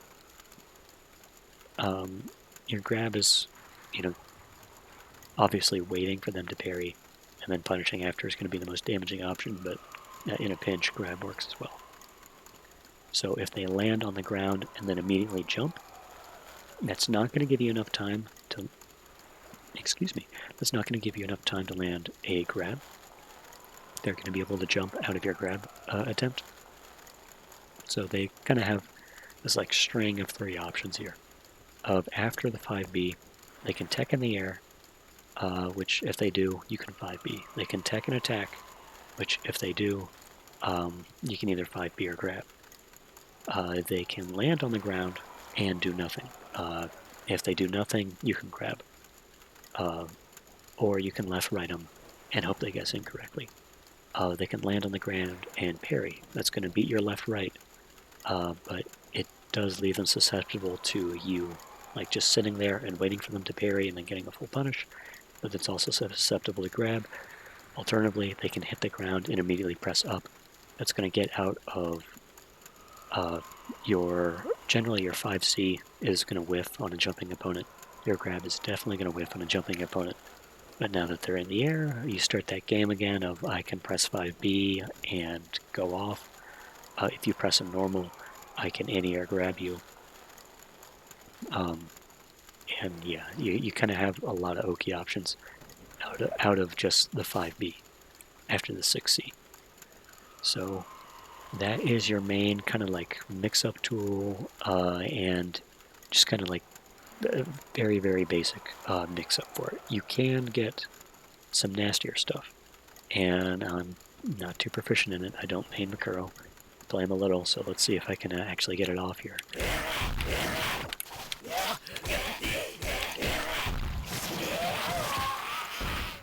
your grab is, obviously waiting for them to parry, and then punishing after is going to be the most damaging option, but in a pinch, grab works as well. So if they land on the ground and then immediately jump, that's not going to give you enough time to, that's not going to give you enough time to land a grab. They're going to be able to jump out of your grab attempt. So they kind of have this like string of 3 options here. Of after the 5B, they can tech in the air, which if they do, you can 5B. They can tech and attack, which if they do, you can either 5B or grab. They can land on the ground and do nothing. If they do nothing, you can grab. Or you can left-right them and hope they guess incorrectly. They can land on the ground and parry. That's going to beat your left-right, but it does leave them susceptible to you, like just sitting there and waiting for them to parry and then getting a full punish, but it's also susceptible to grab. Alternatively, they can hit the ground and immediately press up. That's going to get out of generally your 5C is going to whiff on a jumping opponent. Your grab is definitely going to whiff on a jumping opponent. But now that they're in the air, you start that game again of I can press 5B and go off. If you press a normal, I can anti-air grab you. And yeah, you kind of have a lot of Oki options out of just the 5B after the 6C. So that is your main kind of like mix-up tool and just kind of like very, very basic mix-up for it. You can get some nastier stuff, and I'm not too proficient in it. I don't main Mukuro. Play him a little, so let's see if I can actually get it off here.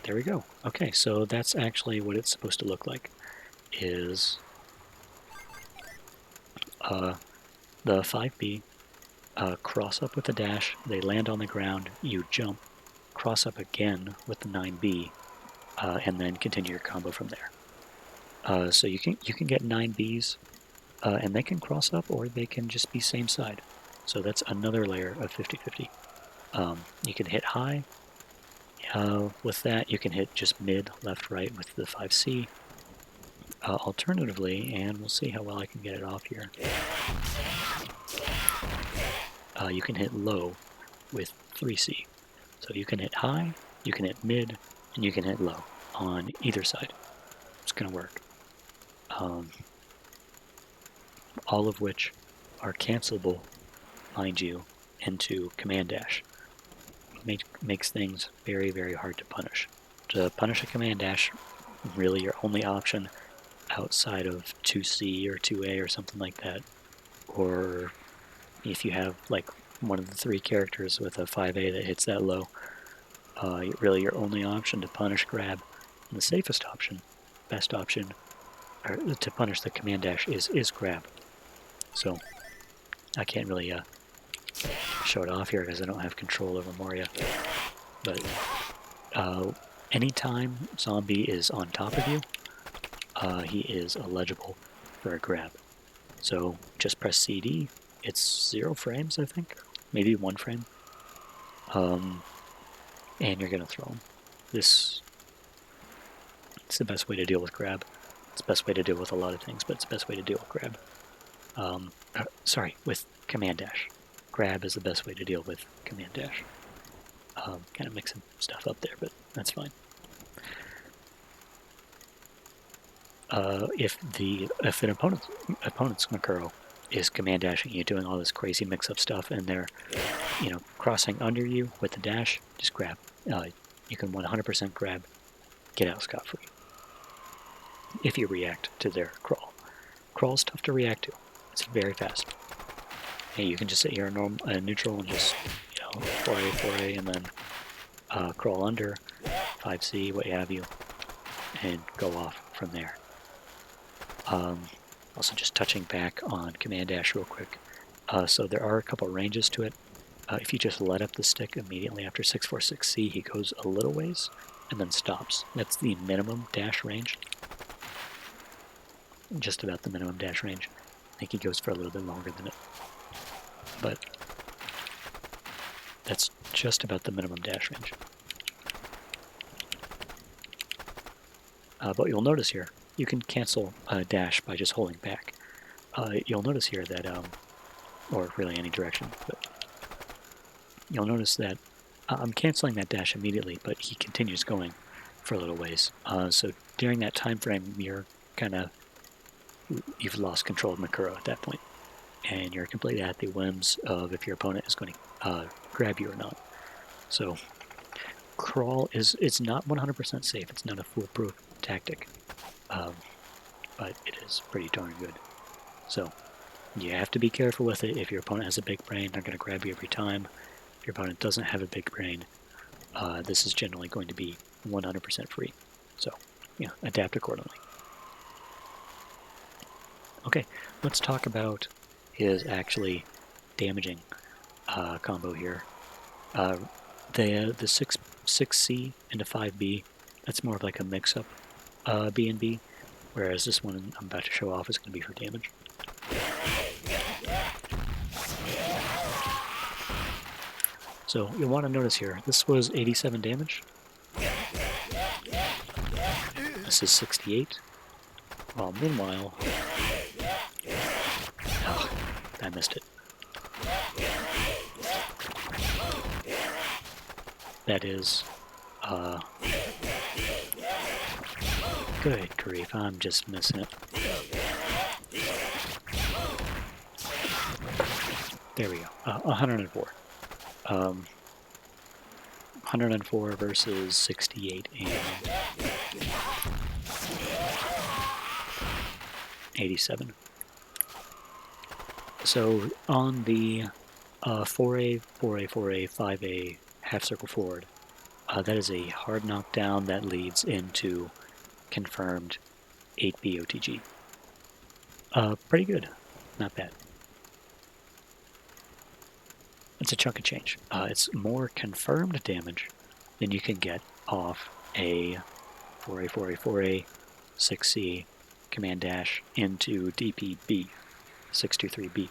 There we go. Okay, so that's actually what it's supposed to look like, is the 5B, cross up with the dash, they land on the ground, you jump, cross up again with the 9B, and then continue your combo from there. So you can get 9Bs, and they can cross up or they can just be same side. So that's another layer of 50-50. You can hit high. With that, you can hit just mid, left, right with the 5C. Alternatively, and we'll see how well I can get it off here, you can hit low with 3C. So you can hit high, you can hit mid, and you can hit low on either side. It's going to work. All of which are cancelable, mind you, into command dash. Makes things very, very hard to punish. To punish a command dash, really your only option outside of 2C or 2A or something like that, or if you have like one of the 3 characters with a 5A that hits that low, really your only option to punish grab, and the safest option, best option, to punish the command dash is grab. So I can't really show it off here because I don't have control over Moria. But anytime zombie is on top of you, he is eligible for a grab. So just press CD. It's 0 frames, I think, maybe 1 frame, and you're gonna throw him. It's the best way to deal with grab. It's the best way to deal with a lot of things, but it's the best way to deal with grab. With command dash. Grab is the best way to deal with command dash. Kind of mixing stuff up there, but that's fine. If an opponent's Mukuro is command dashing you, doing all this crazy mix-up stuff, and they're crossing under you with the dash, just grab. You can 100% grab, get out scot-free. If you react to their crawl. Crawl's tough to react to. It's very fast. Hey, you can just sit here in neutral and just 4A, 4A, and then crawl under, 5C, what have you, and go off from there. Also just touching back on Command Dash real quick. So there are a couple ranges to it. If you just let up the stick immediately after 646C, he goes a little ways and then stops. That's the minimum dash range. Just about the minimum dash range. I think he goes for a little bit longer than it. But that's just about the minimum dash range. But you'll notice here, you can cancel a dash by just holding back. You'll notice here that, or really any direction, but you'll notice that I'm canceling that dash immediately, but he continues going for a little ways. So during that time frame, you've lost control of Mukuro at that point, and you're completely at the whims of if your opponent is going to grab you or not. So crawl it's not 100% safe. It's not a foolproof tactic, but it is pretty darn good. So you have to be careful with it. If your opponent has a big brain, they're going to grab you every time. If your opponent doesn't have a big brain, this is generally going to be 100% free. So, yeah, adapt accordingly. Okay, let's talk about his actually damaging combo here. The 6C into 5B, that's more of like a mix-up B and B, whereas this one I'm about to show off is going to be for damage. So you'll want to notice here, this was 87 damage. This is 68. Well, meanwhile, oh, I missed it. That is, good grief, I'm just missing it. There we go, 104. 104 versus 68 and 87. So on the 4A, 4A, 4A, 5A half circle forward, that is a hard knockdown that leads into confirmed 8B OTG. Pretty good, not bad. It's a chunk of change. It's more confirmed damage than you can get off a 4A, 4A, 4A, 6C, Command Dash into DPB, 623B.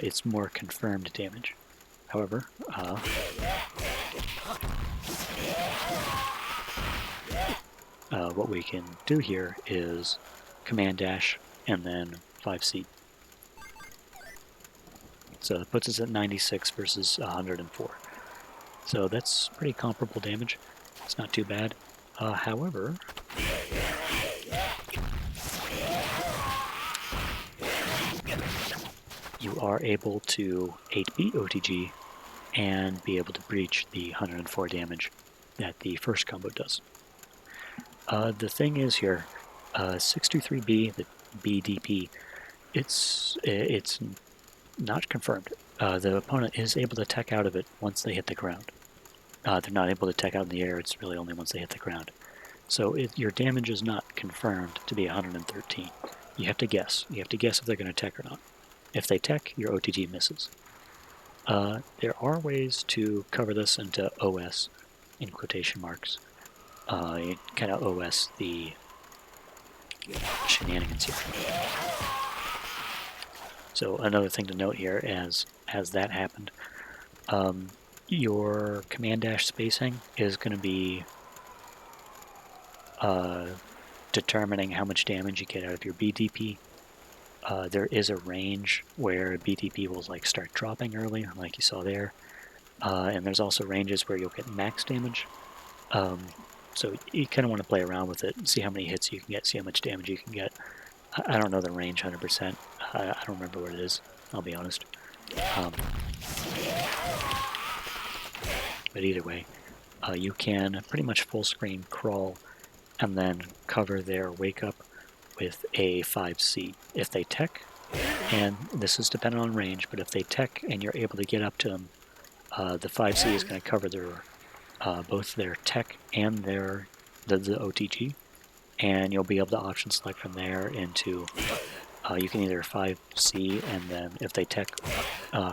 It's more confirmed damage. However, what we can do here is Command Dash and then 5C. So it puts us at 96 versus 104. So that's pretty comparable damage. It's not too bad. However, you are able to 8B OTG and be able to breach the 104 damage that the first combo does. The thing is here, 623B, the BDP, it's not confirmed. The opponent is able to tech out of it once they hit the ground. They're not able to tech out in the air, it's really only once they hit the ground. So your damage is not confirmed to be 113. You have to guess. You have to guess if they're going to tech or not. If they tech, your OTG misses. There are ways to cover this into OS, in quotation marks. Kind of OS the shenanigans here. So another thing to note here, as that happened, your Command Dash spacing is going to be determining how much damage you get out of your BDP. There is a range where BDP will start dropping early, like you saw there, and there's also ranges where you'll get max damage. So you kind of want to play around with it and see how many hits you can get, see how much damage you can get. I don't know the range 100%. I don't remember what it is, I'll be honest. But either way, you can pretty much full screen crawl and then cover their wake up with a 5C. If they tech, and this is dependent on range, but if they tech and you're able to get up to them, the 5C is going to cover their both their tech and the OTG, and you'll be able to option select from there into, you can either 5C, and then if they tech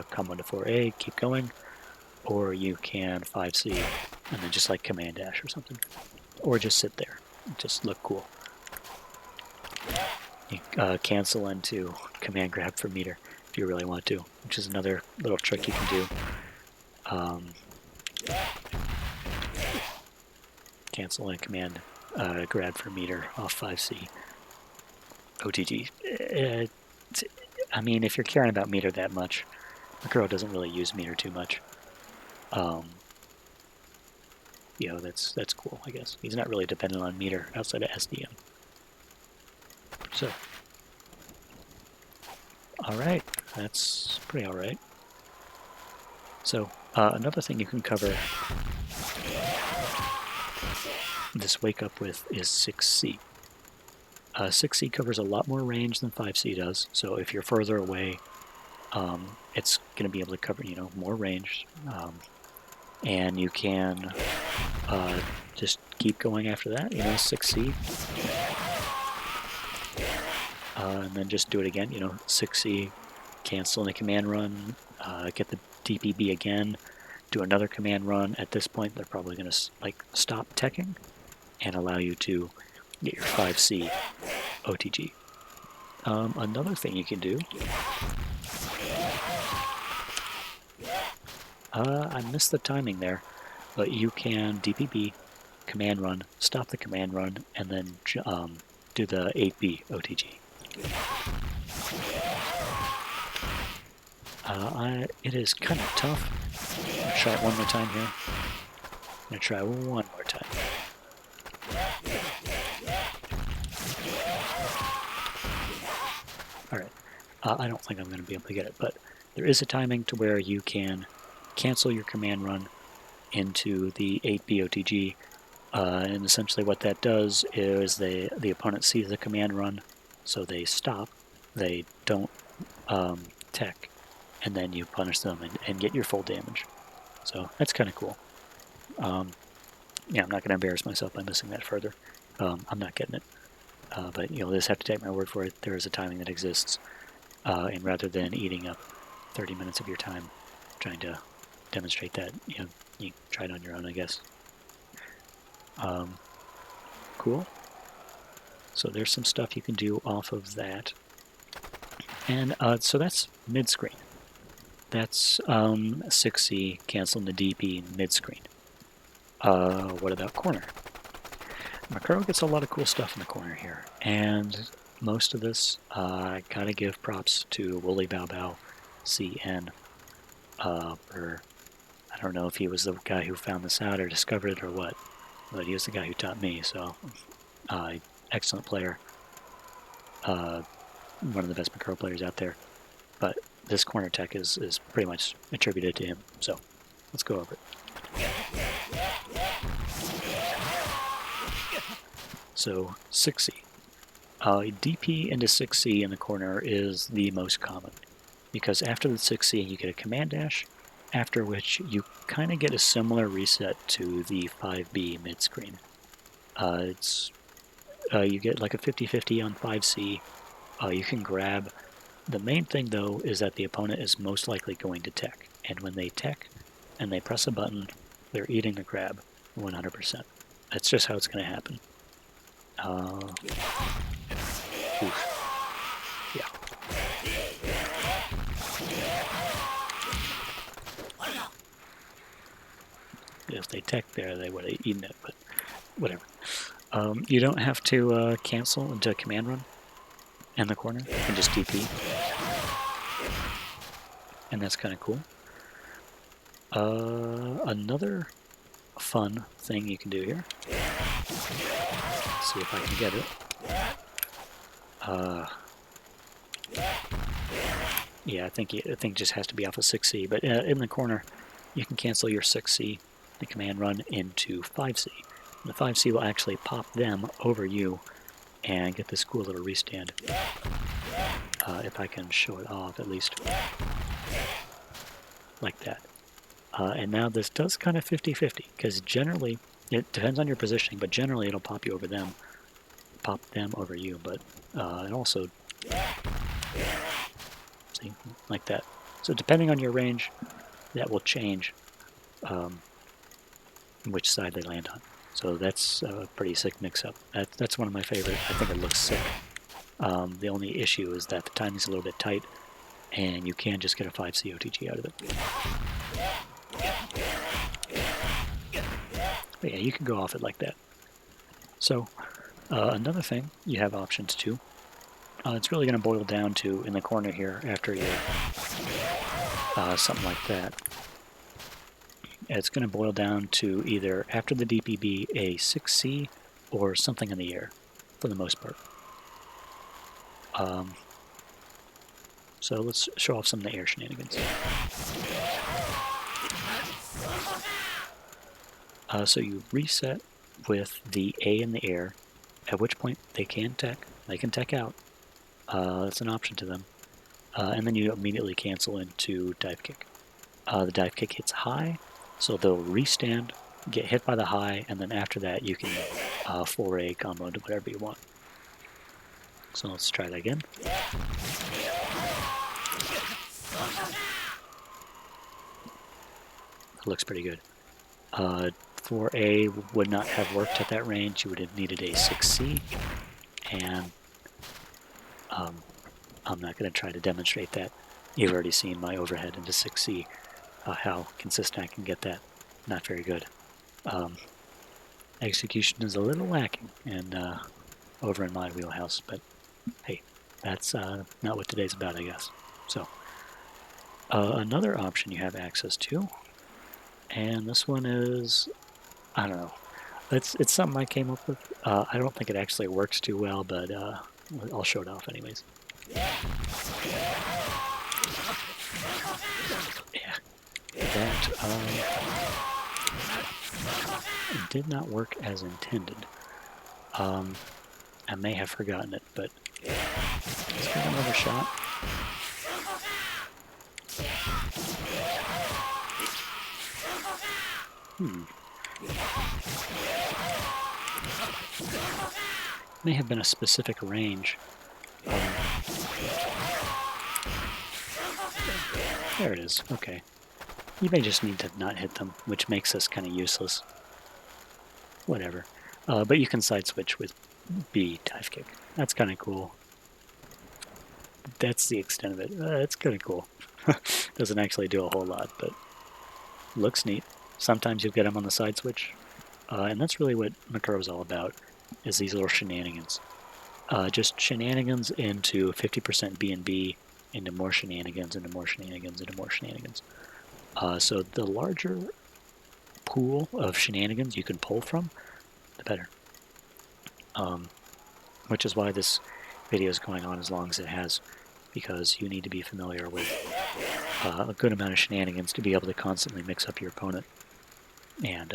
come 1 to 4A, keep going, or you can 5C, and then just like command dash or something, or just sit there, just look cool. You cancel into command grab for meter if you really want to, which is another little trick you can do. Cancel and command grab for meter off 5C. OTG. I mean, if you're caring about meter that much, Mukuro doesn't really use meter too much. You know, that's cool, I guess. He's not really dependent on meter outside of SDM. So, alright, that's pretty alright. So, another thing you can cover this wake up with is 6C. 6C covers a lot more range than 5C does, so if you're further away, it's going to be able to cover, you know, more range, and you can just keep going after that, you know, 6C, and then just do it again, you know, 6C, cancel in a command run, get the DPB again, do another command run. At this point, they're probably going to like stop teching and allow you to get your 5C OTG. Another thing you can do, I missed the timing there, but you can DPB, command run, stop the command run, and then do the 8B OTG. It is kind of tough. I'm going to try it one more time here. I'm going to try one more time. Alright, I don't think I'm going to be able to get it, but there is a timing to where you can cancel your command run into the 8B OTG, and essentially what that does is the opponent sees the command run, so they stop, they don't tech, and then you punish them and get your full damage. So that's kind of cool. Yeah, I'm not going to embarrass myself by missing that further. I'm not getting it. But you'll just have to take my word for it. There is a timing that exists. And rather than eating up 30 minutes of your time trying to demonstrate that, you know, you try it on your own, I guess. Cool. So there's some stuff you can do off of that. And so that's mid-screen. That's 6C, canceling the DP mid-screen. What about corner? Mukuro gets a lot of cool stuff in the corner here, and most of this, I gotta give props to Wooly Bow Bow CN. Or I don't know if he was the guy who found this out or discovered it or what, but he was the guy who taught me, so excellent player. One of the best Mukuro players out there. But this corner tech is pretty much attributed to him, so let's go over it. So 6C. DP into 6C in the corner is the most common, because after the 6C you get a command dash, after which you kind of get a similar reset to the 5B mid-screen. You get like a 50-50 on 5C. You can grab. The main thing though is that the opponent is most likely going to tech, and when they tech and they press a button, they're eating the grab 100%. That's just how it's going to happen. Yeah. If they tech there, they would have eaten it, but whatever. You don't have to cancel into command run in the corner. You can just DP. And that's kind of cool. Another fun thing you can do here. Let's see if I can get it. Yeah, I think it just has to be off of 6C. But in the corner, you can cancel your 6C, the command run, into 5C. And the 5C will actually pop them over you and get this cool little restand. If I can show it off, at least. Like that. And now this does kind of 50-50, because generally, it depends on your positioning, but generally it'll pop you over them, pop them over you, but it also, see, like that. So depending on your range, that will change which side they land on. So that's a pretty sick mix-up. That's one of my favorite. I think it looks sick. The only issue is that the timing's a little bit tight, and you can just get a 5 COTG out of it. But yeah, you can go off it like that. So another thing, you have options too. It's really going to boil down to, in the corner here, after your something like that, it's going to boil down to either, after the DPB, a 6C or something in the air, for the most part. So let's show off some of the air shenanigans. So you reset with the A in the air, at which point they can tech. They can tech out. That's an option to them. And then you immediately cancel into dive kick. The dive kick hits high, so they'll restand, get hit by the high, and then after that you can 4A combo into whatever you want. So let's try that again. It looks pretty good. 4A would not have worked at that range. You would have needed a 6C, and I'm not going to try to demonstrate that. You've already seen my overhead into 6C, how consistent I can get that. Not very good. Execution is a little lacking and over in my wheelhouse, but hey, that's not what today's about, I guess. So another option you have access to, and this one is, I don't know, it's something I came up with. I don't think it actually works too well, but I'll show it off anyways. Yeah, that did not work as intended. I may have forgotten it, but let's get another shot. May have been a specific range. There it is. Okay. You may just need to not hit them, which makes this kind of useless. Whatever. But you can side switch with B dive kick. That's kind of cool. That's the extent of it. It's kind of cool. Doesn't actually do a whole lot, but looks neat. Sometimes you'll get them on the side switch. And that's really what Mukuro's all about, is these little shenanigans. Just shenanigans into 50% B&B, into more shenanigans, into more shenanigans, into more shenanigans. So the larger pool of shenanigans you can pull from, the better. Which is why this video is going on as long as it has, because you need to be familiar with a good amount of shenanigans to be able to constantly mix up your opponent and,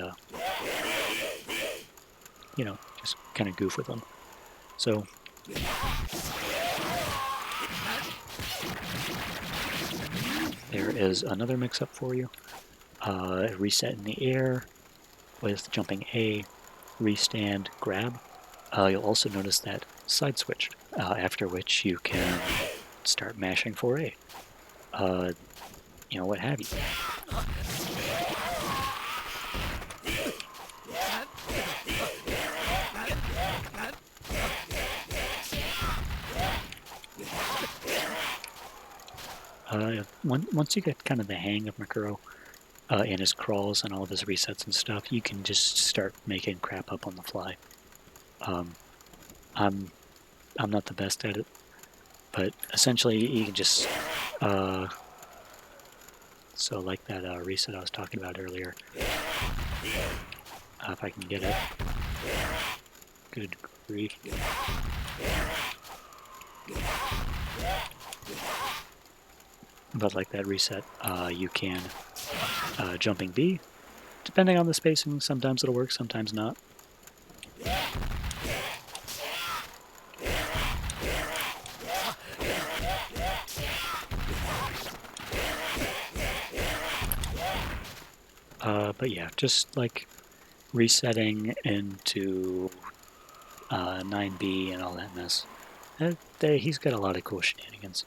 you know, just kind of goof with them. So, there is another mix-up for you. Reset in the air with jumping A, restand, grab. You'll also notice that side switch, after which you can start mashing 4A. You know, what have you. Once you get kind of the hang of Mukuro and his crawls and all of his resets and stuff, you can just start making crap up on the fly. I'm not the best at it, but essentially you can just so like that reset I was talking about earlier. If I can get it. Good grief. But like that reset, you can jumping B. Depending on the spacing, sometimes it'll work, sometimes not. But yeah, just like resetting into 9B and all that mess. He's got a lot of cool shenanigans.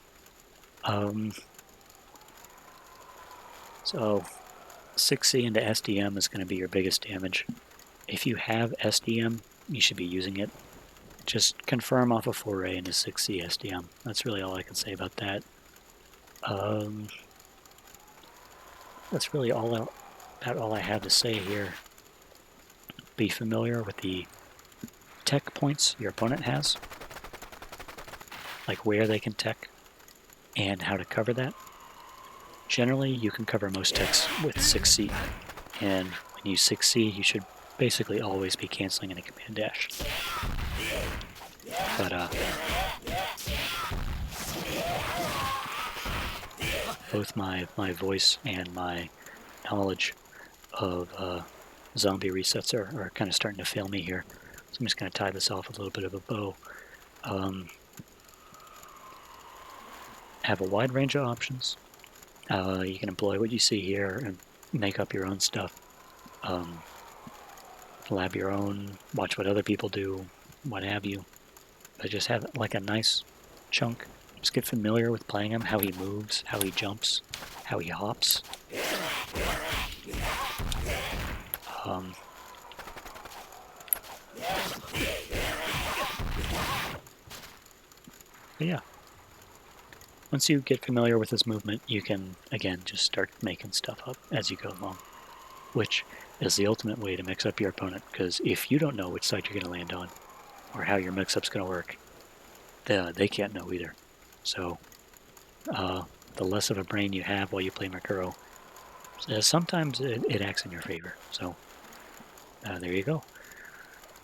So 6C into SDM is going to be your biggest damage. If you have SDM, you should be using it. Just confirm off a foray into 6C SDM. That's really all I can say about that. That's really about all I have to say here. Be familiar with the tech points your opponent has, like where they can tech and how to cover that. Generally, you can cover most techs with 6C, and when you 6C, you should basically always be canceling in a command dash. But both my voice and my knowledge of zombie resets are kind of starting to fail me here. So I'm just going to tie this off with a little bit of a bow. Have a wide range of options. You can employ what you see here and make up your own stuff. Lab your own, watch what other people do, what have you. But just have like a nice chunk. Just get familiar with playing him, how he moves, how he jumps, how he hops. But yeah. Once you get familiar with his movement, you can, again, just start making stuff up as you go along. Which is the ultimate way to mix up your opponent, because if you don't know which side you're going to land on, or how your mix-up's going to work, they can't know either. So, the less of a brain you have while you play Mukuro, sometimes it acts in your favor. So, there you go.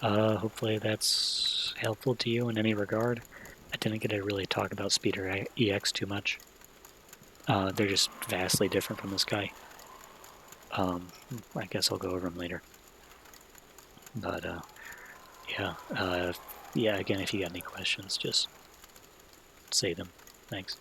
Hopefully that's helpful to you in any regard. I didn't get to really talk about Speeder EX too much. They're just vastly different from this guy. I guess I'll go over them later. But, yeah, again, if you got any questions, just say them. Thanks.